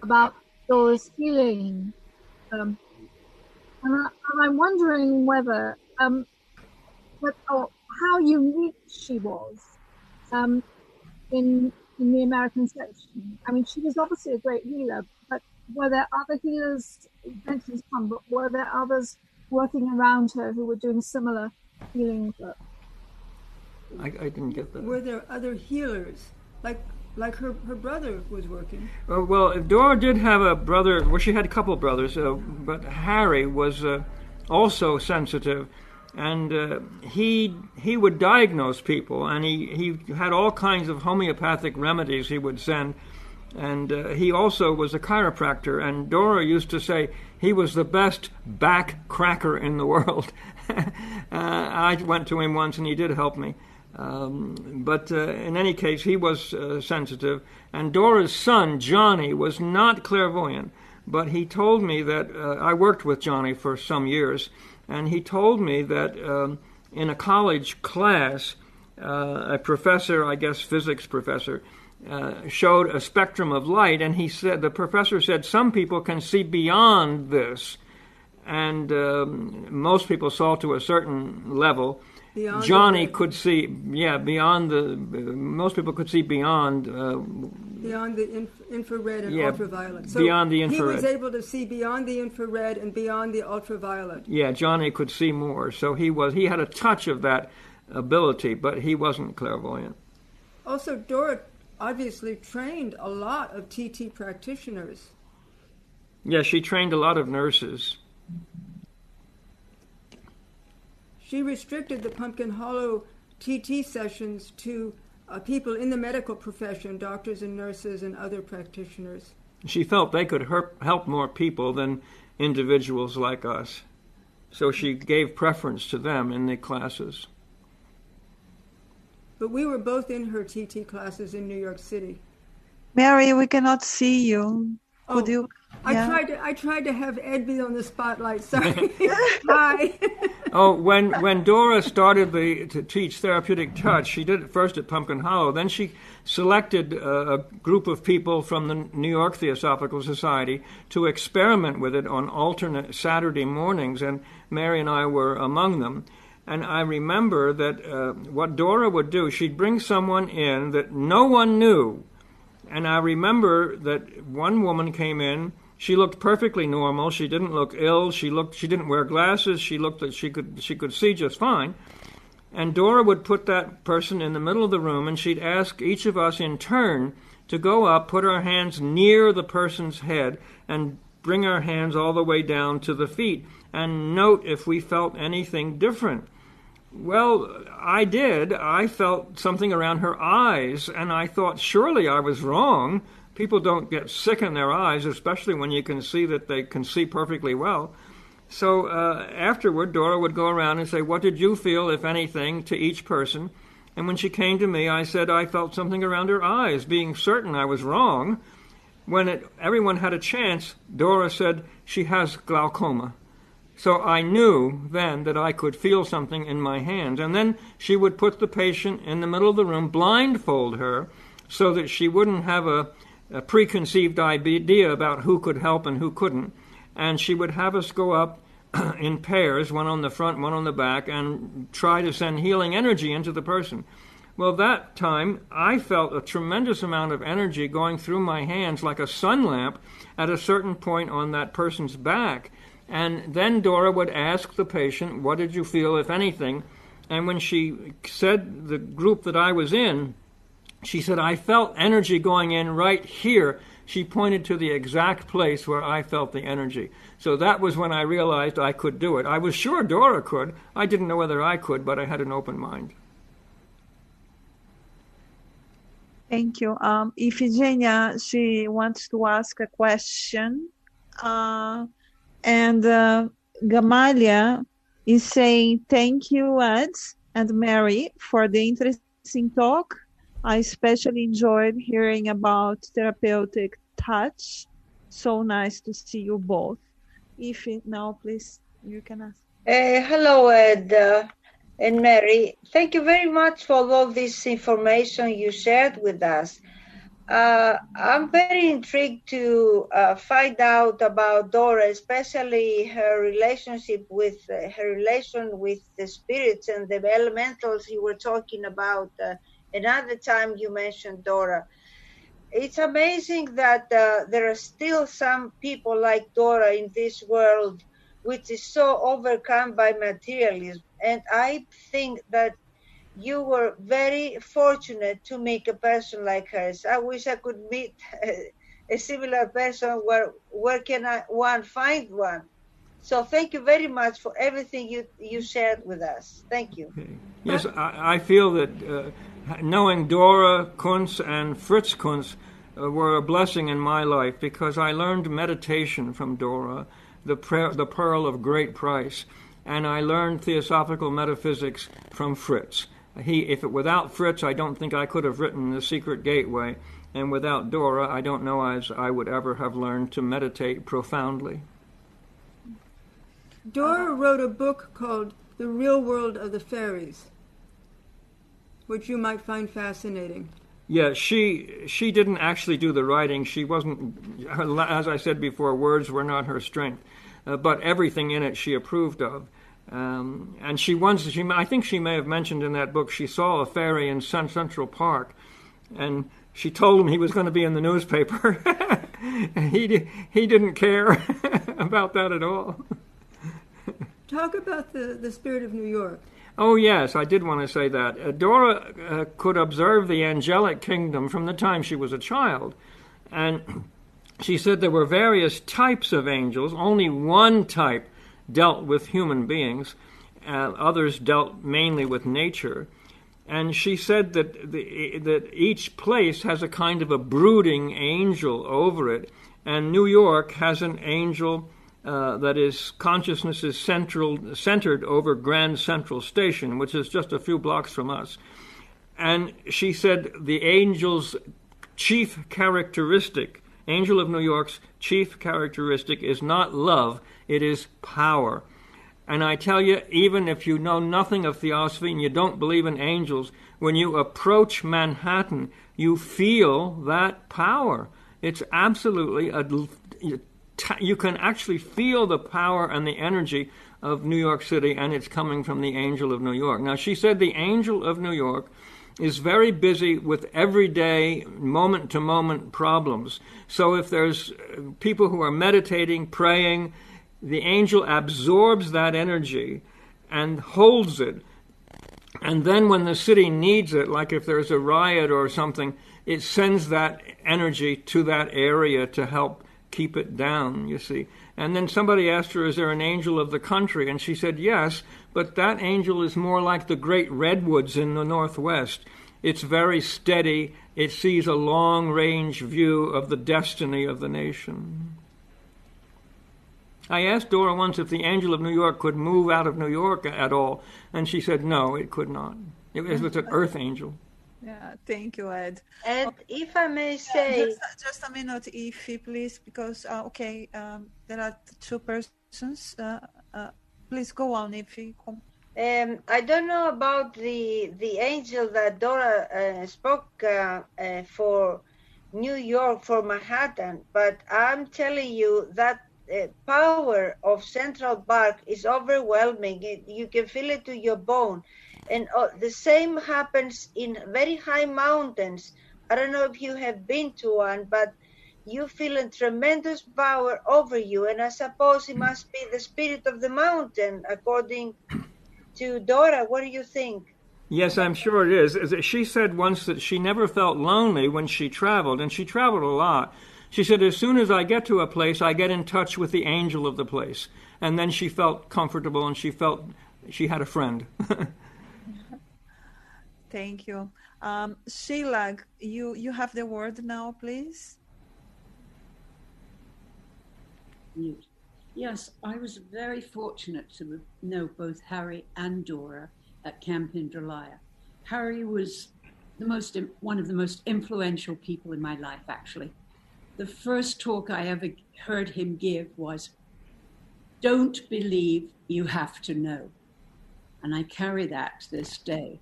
about Dora's healing. And I'm wondering whether how unique she was in the American section. I mean, she was obviously a great healer, but were there other healers, you mentioned some, but were there others working around her who were doing similar healing work? I didn't get that. Were there other healers, like her brother was working? Well, Dora did have a brother. Well, she had a couple brothers, but Harry was also sensitive, and he would diagnose people, and he had all kinds of homeopathic remedies he would send, and he also was a chiropractor, and Dora used to say he was the best back cracker in the world. I went to him once, and he did help me. But in any case, he was sensitive. And Dora's son, Johnny, was not clairvoyant, but he told me that I worked with Johnny for some years, and he told me that in a college class, a professor, I guess physics professor, showed a spectrum of light, and the professor said some people can see beyond this, and most people saw to a certain level. Beyond Johnny could see, beyond most people could see beyond the infrared and ultraviolet. So beyond the infrared. He was able to see beyond the infrared and beyond the ultraviolet. Yeah, Johnny could see more. So he had a touch of that ability, but he wasn't clairvoyant. Also, Dora obviously trained a lot of TT practitioners. Yeah, she trained a lot of nurses. She restricted the Pumpkin Hollow TT sessions to people in the medical profession, doctors and nurses and other practitioners. She felt they could help more people than individuals like us. So she gave preference to them in the classes. but we were both in her TT classes in New York City. Mary, we cannot see you. Could Oh, you? I tried to have Ed be on the spotlight. Sorry. Hi. Oh, when Dora started to teach therapeutic touch, she did it first at Pumpkin Hollow. Then she selected a group of people from the New York Theosophical Society to experiment with it on alternate Saturday mornings, and Mary and I were among them. And I remember that what Dora would do, she'd bring someone in that no one knew. And I remember that one woman came in. She looked perfectly normal. She didn't look ill. She didn't wear glasses. She looked like she could see just fine. And Dora would put that person in the middle of the room, and she'd ask each of us in turn to go up, put our hands near the person's head, and bring our hands all the way down to the feet, and note if we felt anything different. Well, I did. I felt something around her eyes, and I thought surely I was wrong. People don't get sick in their eyes, especially when you can see that they can see perfectly well. So afterward, Dora would go around and say, what did you feel, if anything, to each person? And when she came to me, I said I felt something around her eyes, being certain I was wrong. When everyone had a chance, Dora said she has glaucoma. So I knew then that I could feel something in my hands. And then she would put the patient in the middle of the room, blindfold her, so that she wouldn't have a preconceived idea about who could help and who couldn't. And she would have us go up in pairs, one on the front, one on the back, and try to send healing energy into the person. Well, that time, I felt a tremendous amount of energy going through my hands like a sun lamp at a certain point on that person's back. And then Dora would ask the patient, what did you feel, if anything? And when she said the group that I was in, she said, I felt energy going in right here. She pointed to the exact place where I felt the energy. So that was when I realized I could do it. I was sure Dora could. I didn't know whether I could, but I had an open mind. Thank you. Ifigenia, she wants to ask a question. And Gamalia is saying, thank you, Ed and Mary, for the interesting talk. I especially enjoyed hearing about therapeutic touch. So nice to see you both. If now, please, you can ask. Hello, Ed and Mary. Thank you very much for all this information you shared with us. I'm very intrigued to find out about Dora, especially her relationship with her relation with the spirits and the elementals you were talking about. Another time you mentioned Dora. It's amazing that there are still some people like Dora in this world, which is so overcome by materialism. And I think that you were very fortunate to meet a person like hers. I wish I could meet a similar person. Where can one find one? So thank you very much for everything you shared with us. Thank you. Okay. Yes, I feel that knowing Dora Kunz and Fritz Kunz were a blessing in my life, because I learned meditation from Dora, the pearl of great price, and I learned theosophical metaphysics from Fritz. Without Fritz, I don't think I could have written The Secret Gateway, and without Dora, I don't know as I would ever have learned to meditate profoundly. Dora wrote a book called The Real World of the Fairies, which you might find fascinating. Yeah, she didn't actually do the writing. She wasn't, as I said before, words were not her strength, but everything in it she approved of. And I think she may have mentioned in that book, she saw a fairy in Central Park, and she told him he was going to be in the newspaper. And he didn't care about that at all. Talk about the spirit of New York. Oh, yes, I did want to say that. Dora could observe the angelic kingdom from the time she was a child. And she said there were various types of angels. Only one type dealt with human beings. Others dealt mainly with nature. And she said that each place has a kind of a brooding angel over it. And New York has an angel that is consciousness is centered over Grand Central Station, which is just a few blocks from us. And she said the angel's chief characteristic, Angel of New York's chief characteristic is not love, it is power. And I tell you, even if you know nothing of theosophy and you don't believe in angels, when you approach Manhattan, you feel that power. It's absolutely, you can actually feel the power and the energy of New York City, and it's coming from the Angel of New York. Now, she said the Angel of New York is very busy with everyday, moment-to-moment problems. So if there's people who are meditating, praying, the angel absorbs that energy and holds it. And then when the city needs it, like if there's a riot or something, it sends that energy to that area to help keep it down, you see. And then somebody asked her, is there an angel of the country? And she said, yes, but that angel is more like the great redwoods in the Northwest. It's very steady. It sees a long-range view of the destiny of the nation. I asked Dora once if the Angel of New York could move out of New York at all, and she said no, it could not. It was an earth angel. Yeah, thank you, Ed. And if I may say... Just a minute, Ify, please, because, there are two persons. Please go on, Ify. I don't know about the angel that Dora spoke for New York, for Manhattan, but I'm telling you that power of Central Park is overwhelming. You can feel it to your bone. And the same happens in very high mountains. I don't know if you have been to one, but you feel a tremendous power over you. And I suppose it must be the spirit of the mountain, according to Dora. What do you think? Yes, I'm sure it is. She said once that she never felt lonely when she traveled, and she traveled a lot. She said, as soon as I get to a place, I get in touch with the angel of the place. And then she felt comfortable, and she felt she had a friend. Thank you. Sheila, you have the word now, please. Yes, I was very fortunate to know both Harry and Dora at Camp Indralaya. Harry was one of the most influential people in my life, actually. The first talk I ever heard him give was, "Don't believe, you have to know." And I carry that to this day.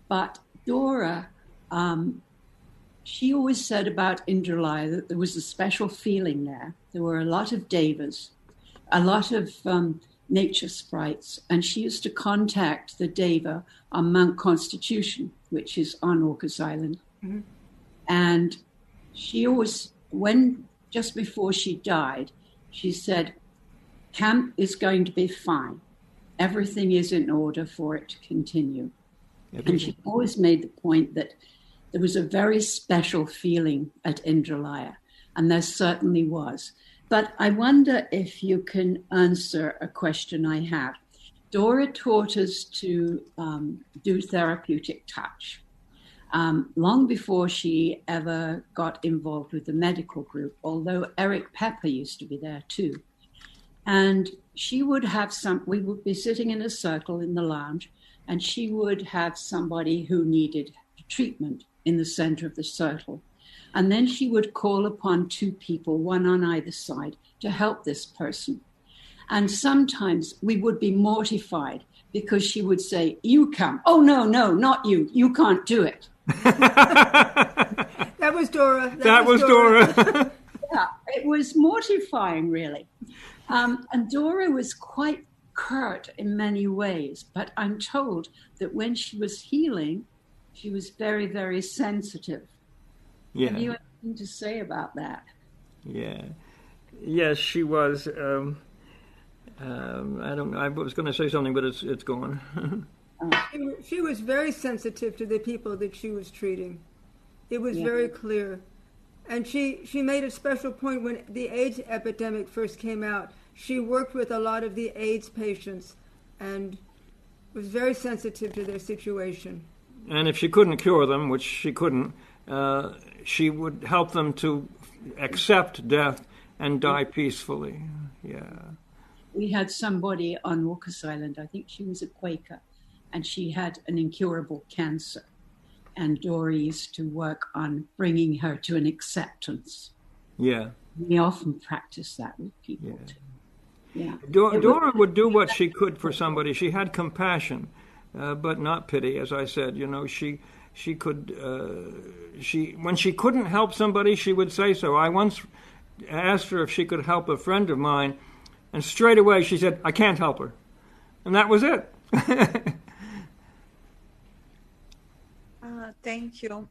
But Dora, she always said about Indralaya that there was a special feeling there. There were a lot of devas, a lot of nature sprites, and she used to contact the deva on Mount Constitution, which is on Orcas Island. Mm-hmm. And she always, just before she died, she said, camp is going to be fine. Everything is in order for it to continue. And she always made the point that there was a very special feeling at Indralaya, and there certainly was. But I wonder if you can answer a question I have. Dora taught us to do therapeutic touch long before she ever got involved with the medical group, although Eric Pepper used to be there too. And she would have we would be sitting in a circle in the lounge, and she would have somebody who needed treatment in the center of the circle. And then she would call upon two people, one on either side, to help this person. And sometimes we would be mortified because she would say, "You come." "Oh, no, not you. You can't do it." That was Dora. That was Dora. Yeah, it was mortifying, really. And Dora was quite curt in many ways, but I'm told that when she was healing, she was very, very sensitive. Yeah. Have you anything to say about that? Yeah. Yes, she was. I don't know. I was going to say something, but it's gone. She was very sensitive to the people that she was treating. It was very clear. And she made a special point when the AIDS epidemic first came out. She worked with a lot of the AIDS patients and was very sensitive to their situation. And if she couldn't cure them, which she couldn't, she would help them to accept death and die peacefully. Yeah. We had somebody on Orcas Island, I think she was a Quaker, and she had an incurable cancer. and Dora used to work on bringing her to an acceptance. Yeah. We often practice that with people Yeah. too. Yeah. Dora would do what she could for somebody. She had compassion, but not pity, as I said. You know, she could, when she couldn't help somebody, she would say so. I once asked her if she could help a friend of mine, and straight away she said, I can't help her. And that was it. Thank you.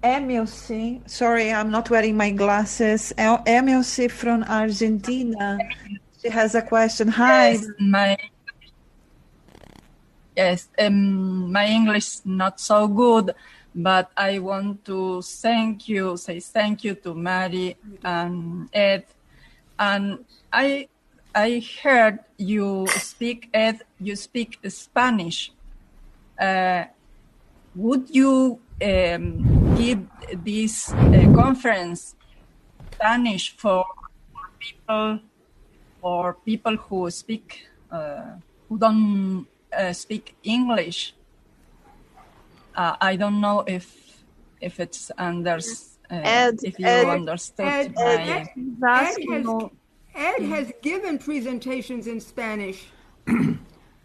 Emilce, sorry, I'm not wearing my glasses. Emilce from Argentina. She has a question. Hi. Yes, my English is not so good, but I want to say thank you to Mary and Ed. And I heard you speak, Ed, you speak Spanish. Would you give this conference Spanish for people who speak who don't speak English? I don't know if it's if you understood. Ed has given presentations in Spanish.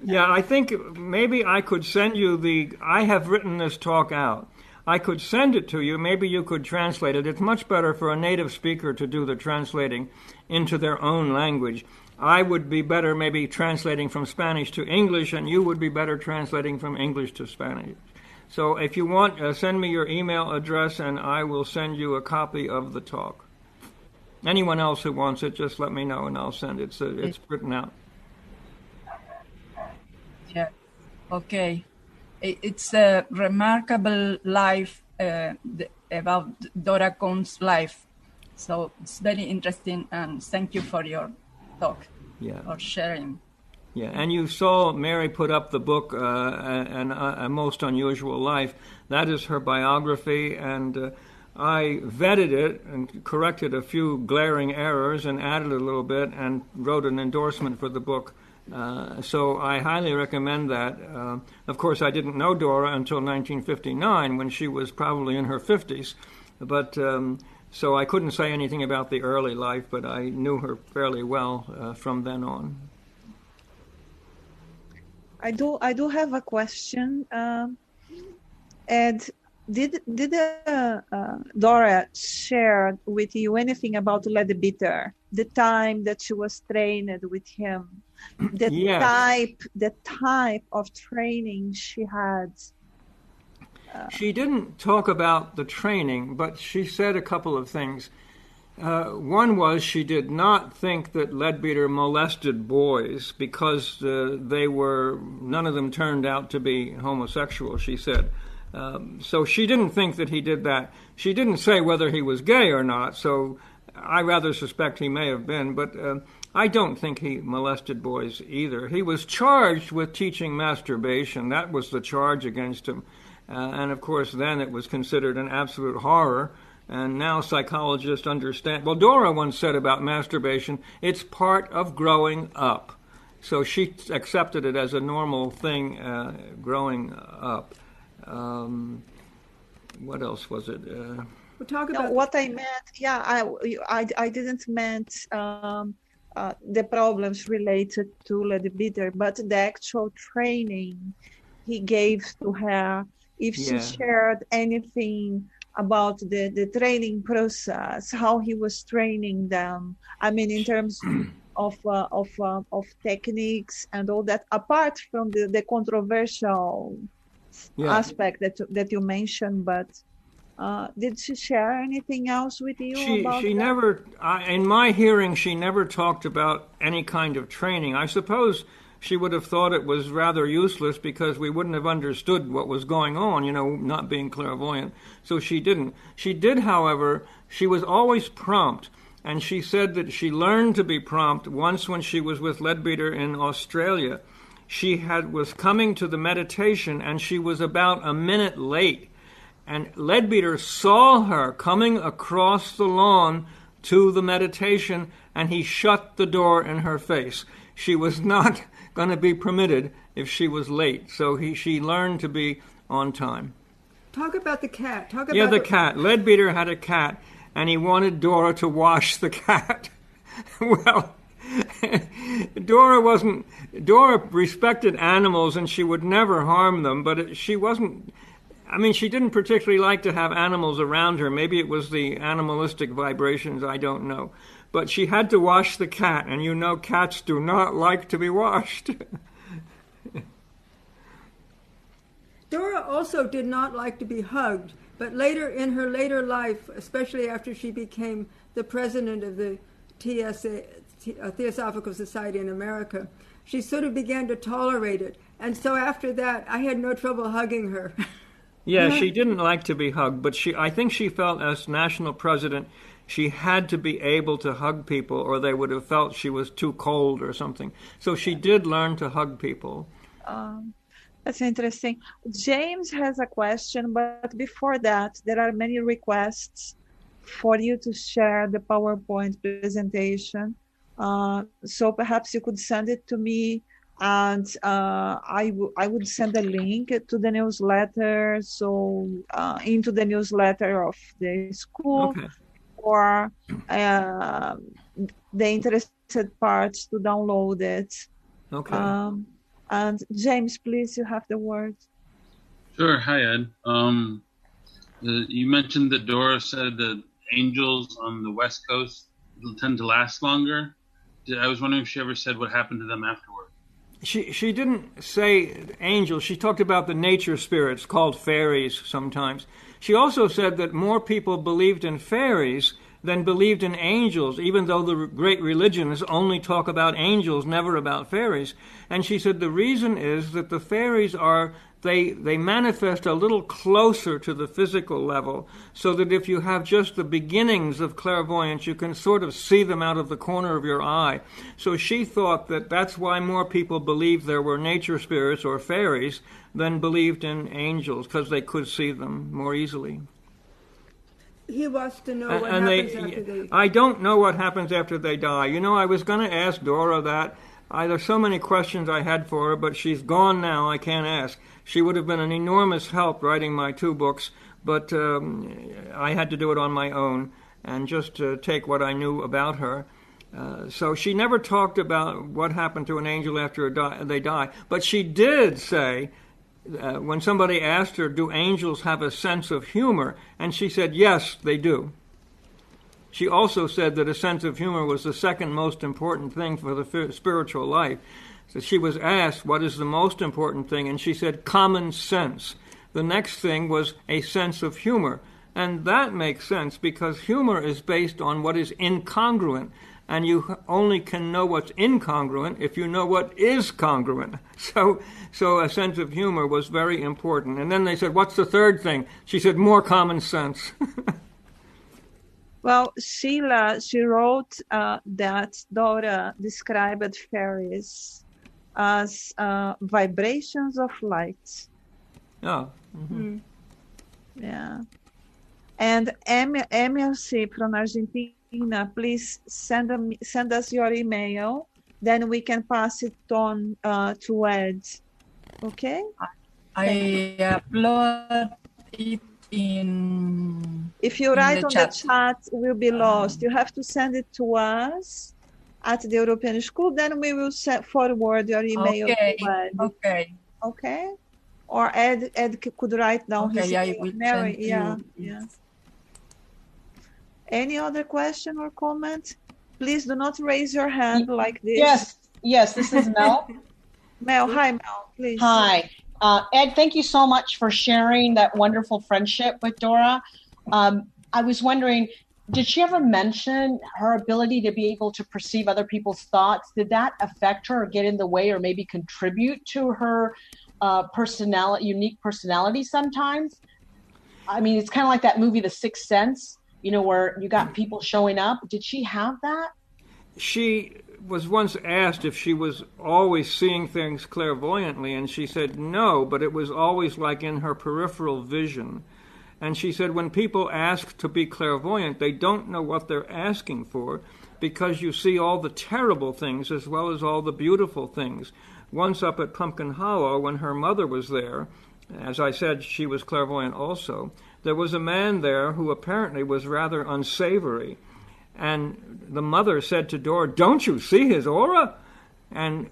Yeah, I think maybe I could send you I have written this talk out. I could send it to you. Maybe you could translate it. It's much better for a native speaker to do the translating into their own language. I would be better maybe translating from Spanish to English, and you would be better translating from English to Spanish. So if you want, send me your email address, and I will send you a copy of the talk. Anyone else who wants it, just let me know, and I'll send it. It's written out. Yeah. Okay. It's a remarkable life about Dora Kunz's life. So it's very interesting, and thank you for your talk, for sharing. Yeah, and you saw Mary put up the book, A Most Unusual Life. That is her biography, and I vetted it and corrected a few glaring errors and added a little bit and wrote an endorsement for the book. So I highly recommend that. Of course, I didn't know Dora until 1959, when she was probably in her 50s. But so I couldn't say anything about the early life, but I knew her fairly well from then on. I do have a question. Ed, did Dora share with you anything about Leadbeater, the time that she was trained with him, the type of training she had? She didn't talk about the training, but she said a couple of things. One was she did not think that Leadbeater molested boys because none of them turned out to be homosexual, she said. So she didn't think that he did that. She didn't say whether he was gay or not, so I rather suspect he may have been, but I don't think he molested boys either. He was charged with teaching masturbation. That was the charge against him. And of course, then it was considered an absolute horror. And now psychologists understand. Well, Dora once said about masturbation, it's part of growing up. So she accepted it as a normal thing growing up. What else was it? We'll talk about what I meant. I didn't meant the problems related to Leadbeater, but the actual training he gave to her. If she shared anything about the training process, how he was training them. I mean, in terms of techniques and all that, apart from the controversial aspect that you mentioned, but did she share anything else with you? She never, in my hearing, she never talked about any kind of training. I suppose she would have thought it was rather useless because we wouldn't have understood what was going on, not being clairvoyant. So she didn't. She did, however, she was always prompt. And she said that she learned to be prompt once when she was with Leadbeater in Australia. She was coming to the meditation and she was about a minute late. And Leadbeater saw her coming across the lawn to the meditation and he shut the door in her face. She was not going to be permitted if she was late. So she learned to be on time. Talk about the cat. The cat. Leadbeater had a cat, and he wanted Dora to wash the cat. Well, Dora respected animals, and she would never harm them, but she didn't particularly like to have animals around her. Maybe it was the animalistic vibrations, I don't know. But she had to wash the cat, and you know cats do not like to be washed. Dora also did not like to be hugged, but later in her later life, especially after she became the president of the Theosophical Society in America, she sort of began to tolerate it. And so after that, I had no trouble hugging her. Yeah, she didn't like to be hugged, but I think she felt as national president, she had to be able to hug people, or they would have felt she was too cold or something. So she did learn to hug people. That's interesting. James has a question, but before that, there are many requests for you to share the PowerPoint presentation. So perhaps you could send it to me, and I would send a link to the newsletter, so into the newsletter of the school, or the interested parts to download it. Okay. And James, please, you have the word. Sure. Hi, Ed. You mentioned that Dora said that angels on the West Coast tend to last longer. I was wondering if she ever said what happened to them afterward. She didn't say angels. She talked about the nature spirits called fairies sometimes. She also said that more people believed in fairies than believed in angels, even though the great religions only talk about angels, never about fairies. And she said the reason is that the fairies they manifest a little closer to the physical level, so that if you have just the beginnings of clairvoyance, you can sort of see them out of the corner of your eye. So she thought that that's why more people believed there were nature spirits or fairies than believed in angels, because they could see them more easily. He wants to know what happens after they... I don't know what happens after they die. You know, I was going to ask Dora that. There's so many questions I had for her, but she's gone now. I can't ask. She would have been an enormous help writing my 2 books, but I had to do it on my own and just take what I knew about her. So she never talked about what happened to an angel after they die. But she did say, when somebody asked her, do angels have a sense of humor? And she said, yes, they do. She also said that a sense of humor was the second most important thing for the spiritual life. So she was asked, what is the most important thing? And she said, common sense. The next thing was a sense of humor. And that makes sense because humor is based on what is incongruent. And you only can know what's incongruent if you know what is congruent. So a sense of humor was very important. And then they said, what's the third thing? She said, more common sense. Well, Sheila, she wrote that Dora described fairies as vibrations of light. Oh. Mm-hmm. Yeah. And MLC from Argentina, please send us your email, then we can pass it on to Ed. Okay? I upload it in. If you write on chat. the chat, will be lost. You have to send it to us at the European School, then we will forward your email to Ed. Okay. Okay? Or Ed could write down his email. I will Mary, send yeah. Any other question or comment? Please do not raise your hand like this. Yes, this is Mel. Mel, hi Mel, please. Hi. Ed, thank you so much for sharing that wonderful friendship with Dora. I was wondering, did she ever mention her ability to be able to perceive other people's thoughts? Did that affect her or get in the way or maybe contribute to her unique personality sometimes? I mean, it's kind of like that movie, The Sixth Sense, where you got people showing up. Did she have that? She was once asked if she was always seeing things clairvoyantly, and she said no, but it was always like in her peripheral vision. And she said when people ask to be clairvoyant, they don't know what they're asking for because you see all the terrible things as well as all the beautiful things. Once up at Pumpkin Hollow, when her mother was there, as I said, she was clairvoyant also. There was a man there who apparently was rather unsavory. And the mother said to Dora, "Don't you see his aura?" And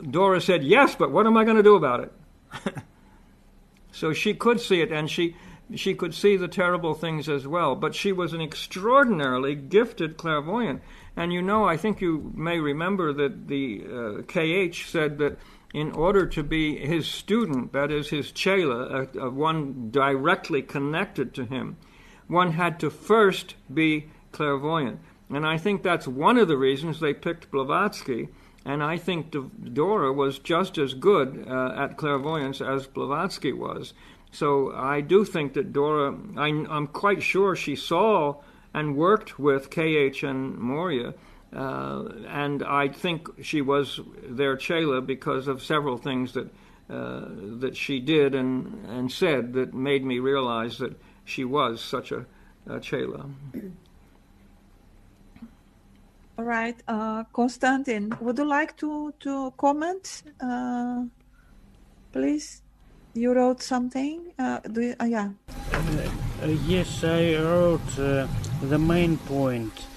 Dora said, "Yes, but what am I going to do about it?" So she could see it, and she could see the terrible things as well. But she was an extraordinarily gifted clairvoyant. And I think you may remember that the KH said that in order to be his student, that is his chela, one directly connected to him, one had to first be clairvoyant. And I think that's one of the reasons they picked Blavatsky. And I think Dora was just as good at clairvoyance as Blavatsky was. So I do think that Dora, I'm quite sure she saw and worked with KH and Moria. And I think she was their chela because of several things that she did and said that made me realize that she was such a chela. All right, Konstantin, would you like to comment, please? You wrote something. Yeah. Yes, I wrote the main point.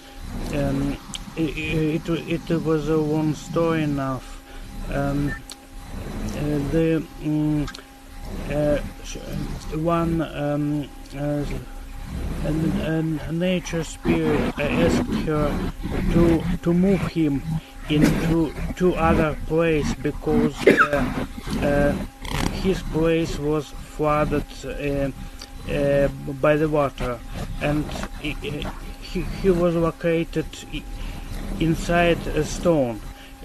It was a one story enough. A nature spirit asked her to move him into other place because his place was flooded by the water, and he was located inside a stone.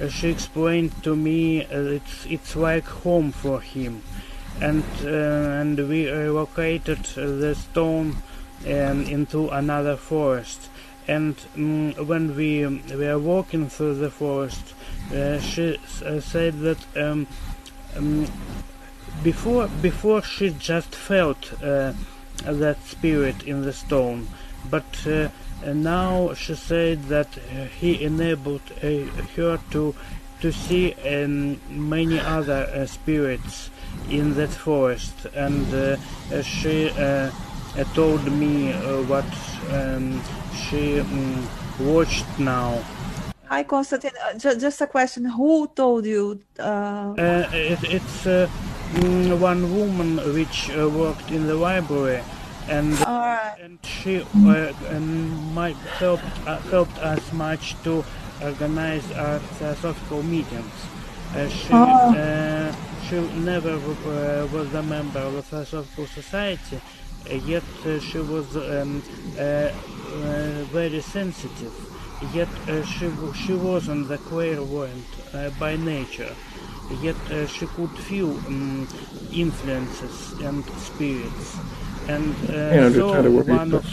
She explained to me it's like home for him, and we relocated the stone into another forest. And when we were walking through the forest, she said that before she just felt that spirit in the stone, but now she said that he enabled her to see many other spirits in that forest, and she told me what she watched now. Hi, Konstantin. Just a question. Who told you? It's one woman which worked in the library, and she helped us much to organize our philosophical meetings. She never was a member of the Philosophical Society, yet she was very sensitive. Yet she wasn't the clairvoyant by nature. Yet she could feel influences and spirits. And so one of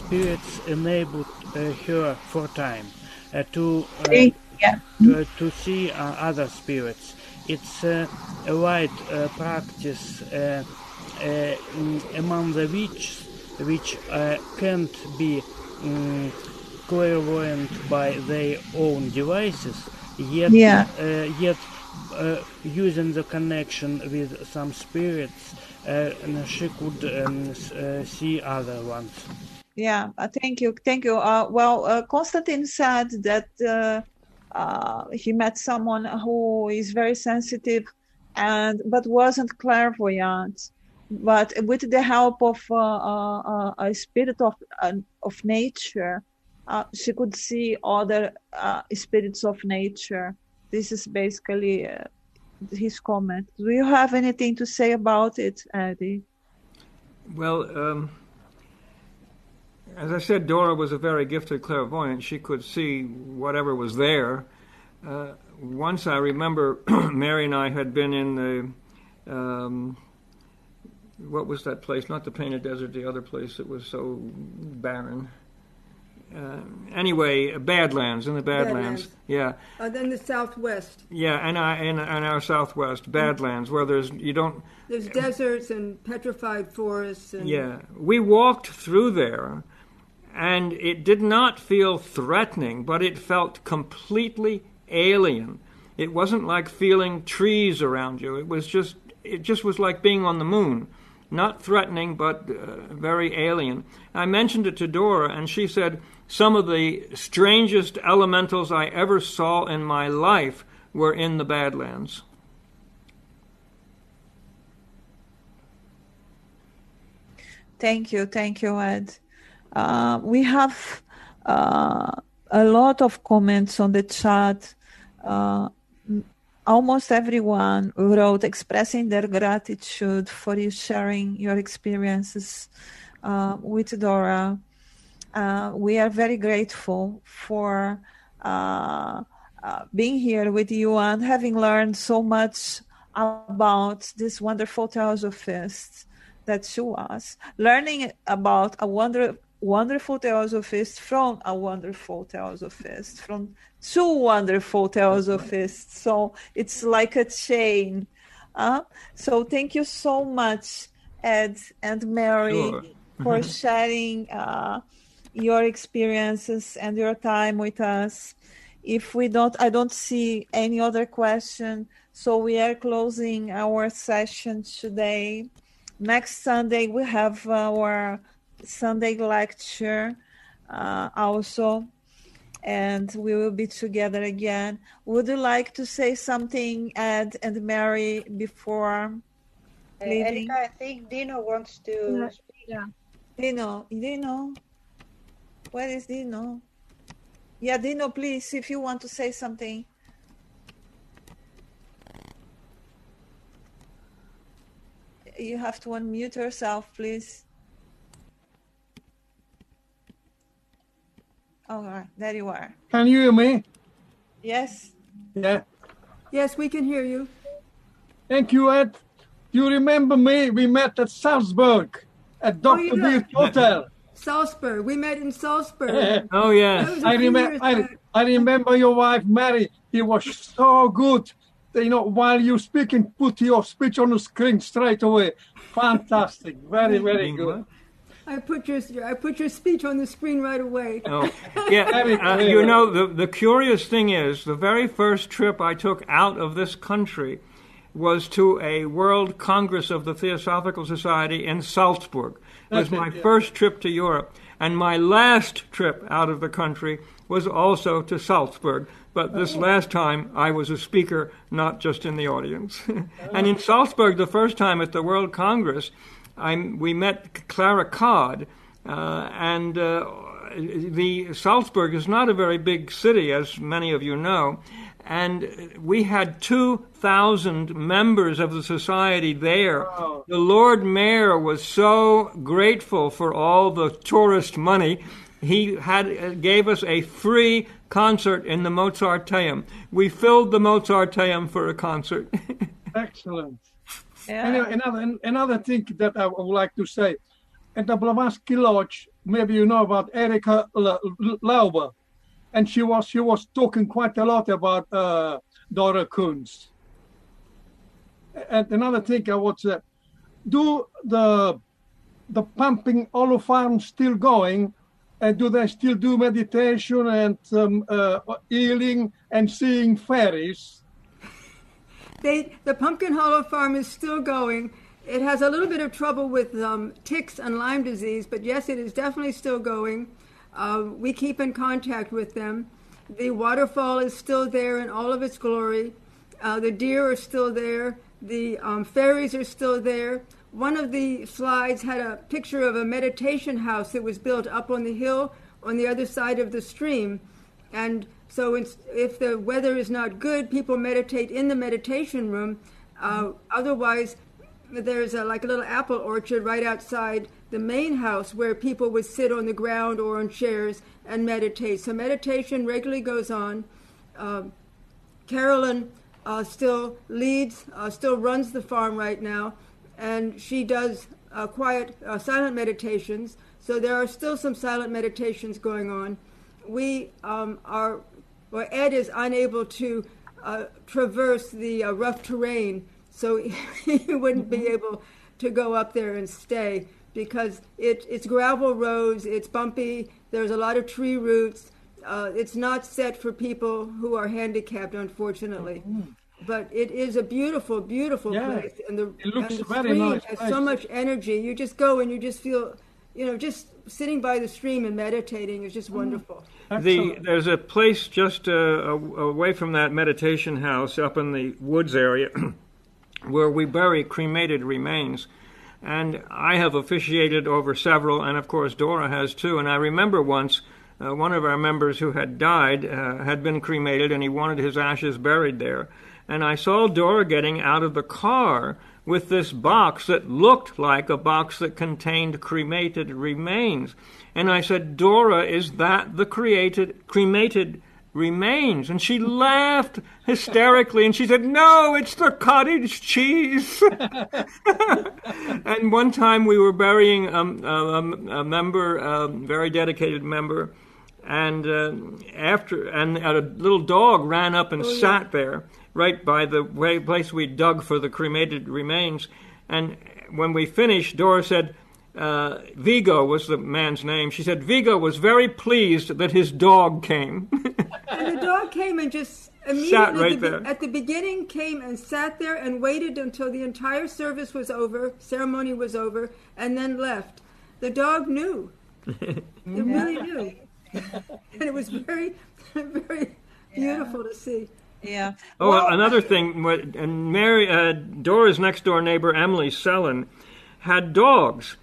spirits enabled her for time to see other spirits. It's a light practice among the witches, which can't be clairvoyant by their own devices, yet using the connection with some spirits, she could see other ones. Yeah, thank you. Konstantin said that he met someone who is very sensitive but wasn't clairvoyant. But with the help of a spirit of nature, she could see other spirits of nature. This is basically his comment. Do you have anything to say about it, Eddie? Well, as I said, Dora was a very gifted clairvoyant. She could see whatever was there. Once I remember Mary and I had been in the... what was that place? Not the Painted Desert, the other place that was so barren. Anyway, Badlands, in the Badlands. Yeah. Then the Southwest. Yeah, and our Southwest, Badlands, where there's deserts and petrified forests. And yeah, we walked through there, and it did not feel threatening, but it felt completely alien. It wasn't like feeling trees around you. It just was like being on the moon. Not threatening, but very alien. I mentioned it to Dora, and she said some of the strangest elementals I ever saw in my life were in the Badlands. Thank you, Ed. We have a lot of comments on the chat. Almost everyone wrote expressing their gratitude for you sharing your experiences with Dora. We are very grateful for being here with you and having learned so much about this wonderful theosophist that she was. Learning about a wonderful theosophist from a wonderful theosophist, from two wonderful theosophists. So it's like a chain. So thank you so much, Ed and Mary, for sharing your experiences and your time with us. I don't see any other question, so we are closing our session today. Next Sunday, we have our Sunday lecture also, and we will be together again. Would you like to say something, Ed and Mary, before leaving? Erika, I think Dino wants to speak. Yeah. Dino, where is Dino? Yeah, Dino, please, if you want to say something. You have to unmute yourself, please. All right, there you are. Can you hear me? Yes. Yeah. Yes, we can hear you. Thank you, Ed. Do you remember me? We met at Salzburg at Dr. Beer's Hotel. Salzburg. We met in Salzburg. Oh, yeah. I remember your wife, Mary. He was so good. You know, while you speaking, put your speech on the screen straight away. Fantastic. Very, very good. I put your speech on the screen right away. Oh, yeah. You know, the curious thing is, the very first trip I took out of this country was to a World Congress of the Theosophical Society in Salzburg. It was my first trip to Europe. And my last trip out of the country was also to Salzburg. But this last time, I was a speaker, not just in the audience. And in Salzburg, the first time at the World Congress, we met Clara Codd, and the Salzburg is not a very big city, as many of you know, and we had 2,000 members of the society there. Oh. The Lord Mayor was so grateful for all the tourist money. He gave us a free concert in the Mozarteum. We filled the Mozarteum for a concert. Excellent. Yeah. Anyway, another thing that I would like to say, at the Blavatsky Lodge, maybe you know about Erika Lauber, and she was talking quite a lot about Dora Kunz. And another thing I would say, do the pumping olive farms still going, and do they still do meditation and healing and seeing fairies? The Pumpkin Hollow Farm is still going. It has a little bit of trouble with ticks and Lyme disease, but yes, it is definitely still going. We keep in contact with them. The waterfall is still there in all of its glory. The deer are still there. The fairies are still there. One of the slides had a picture of a meditation house that was built up on the hill on the other side of the stream. And so if the weather is not good, people meditate in the meditation room. Otherwise, there's like a little apple orchard right outside the main house where people would sit on the ground or on chairs and meditate. So meditation regularly goes on. Carolyn still leads, still runs the farm right now, and she does quiet, silent meditations. So there are still some silent meditations going on. We Ed is unable to traverse the rough terrain, so he wouldn't be able to go up there and stay because it's gravel roads, it's bumpy, there's a lot of tree roots. It's not set for people who are handicapped, unfortunately. But it is a beautiful, beautiful place, and the very stream nice has place. so much energy. You just go and you just feel, just sitting by the stream and meditating is just wonderful. There's a place just away from that meditation house up in the woods area where we bury cremated remains. And I have officiated over several, and of course Dora has too. And I remember once one of our members who had died had been cremated, and he wanted his ashes buried there. And I saw Dora getting out of the car with this box that looked like a box that contained cremated remains. And I said, "Dora, is that the cremated remains?" And she laughed hysterically, and she said, "No, it's the cottage cheese." And one time we were burying a member, a very dedicated member, and a little dog ran up and sat there right by the place we dug for the cremated remains. And when we finished, Dora said, Vigo was the man's name. She said Vigo was very pleased that his dog came. And the dog came and just immediately sat right there. At the beginning came and sat there and waited until the entire service was over, ceremony was over, and then left. The dog knew. It really knew. And it was very, very beautiful to see. Yeah. Oh, well, another thing, and Dora's next door neighbor, Emily Sellen, had dogs.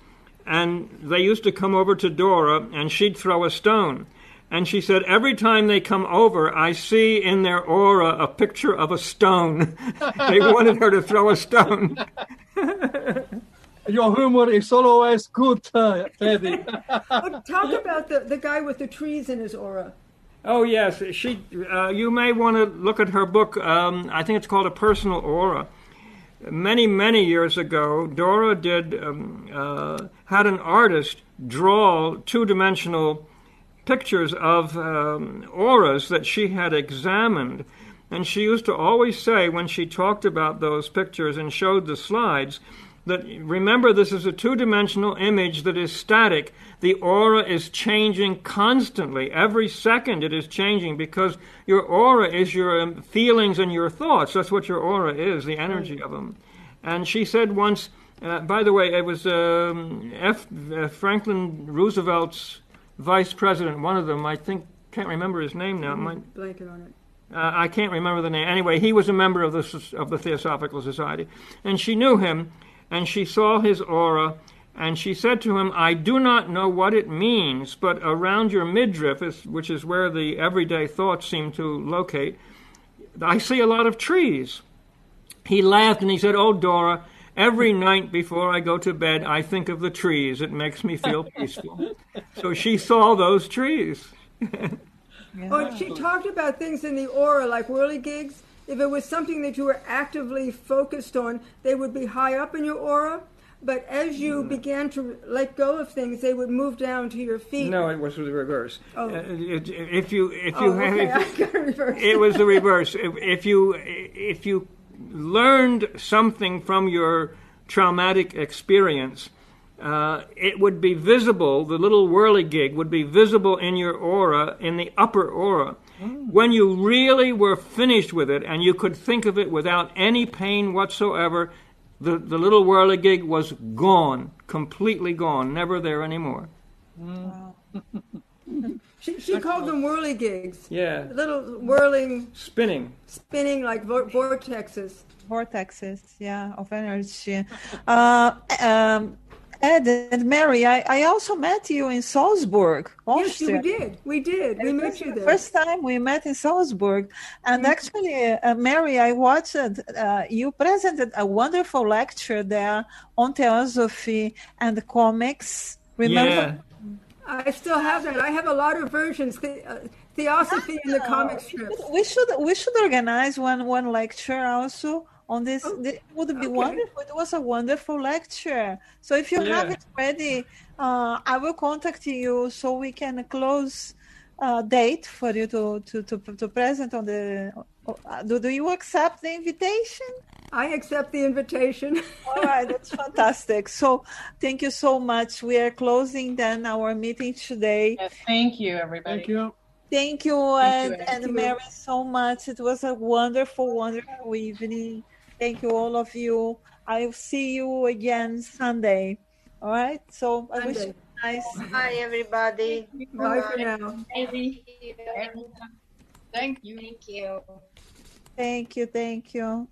And they used to come over to Dora, and she'd throw a stone. And she said, every time they come over, I see in their aura a picture of a stone. They wanted her to throw a stone. Your humor is always good, Teddy. Talk about the guy with the trees in his aura. Oh, yes. You may want to look at her book. I think it's called A Personal Aura. Many, many years ago, Dora had an artist draw two-dimensional pictures of auras that she had examined. And she used to always say, when she talked about those pictures and showed the slides, that remember, this is a two-dimensional image that is static. The aura is changing constantly. Every second it is changing, because your aura is your feelings and your thoughts. That's what your aura is, the energy of them. And she said once, by the way, it was Franklin Roosevelt's vice president, one of them, I think, can't remember his name now. Blanket on it. I can't remember the name. Anyway, he was a member of the Theosophical Society. And she knew him, and she saw his aura, and she said to him, I do not know what it means, but around your midriff, which is where the everyday thoughts seem to locate, I see a lot of trees. He laughed and he said, oh, Dora, every night before I go to bed, I think of the trees. It makes me feel peaceful. So she saw those trees. Oh, she talked about things in the aura, like whirligigs. If it was something that you were actively focused on, they would be high up in your aura. But as you began to let go of things, they would move down to your feet. No, it was the reverse. Oh. It was the reverse. If you learned something from your traumatic experience, it would be visible. The little whirligig would be visible in your aura, in the upper aura. When you really were finished with it and you could think of it without any pain whatsoever, the little whirligig was gone, completely gone, never there anymore. Wow. She called them whirligigs. Yeah. Little whirling... Spinning like vortexes. Vortexes, yeah, of energy. Ed and Mary, I also met you in Salzburg, Austria. Yes, we did. We met you there. First time we met in Salzburg. And actually, Mary, I watched you presented a wonderful lecture there on theosophy and comics. Remember? Yeah. I still have that. I have a lot of versions. Theosophy in the comic strips. We should organize one lecture also on this. It would be wonderful. It was a wonderful lecture. So if you have it ready, I will contact you so we can close date for you to present on the. Do you accept the invitation? I accept the invitation. All right, that's fantastic. So thank you so much. We are closing then our meeting today. Yes, thank you, everybody. Thank you. Thank you, and Mary, so much. It was a wonderful, wonderful evening. Thank you, all of you. I'll see you again Sunday. All right. So I wish you a nice. Bye, everybody. Bye for now. Thank you. Thank you. Thank you. Thank you. Thank you.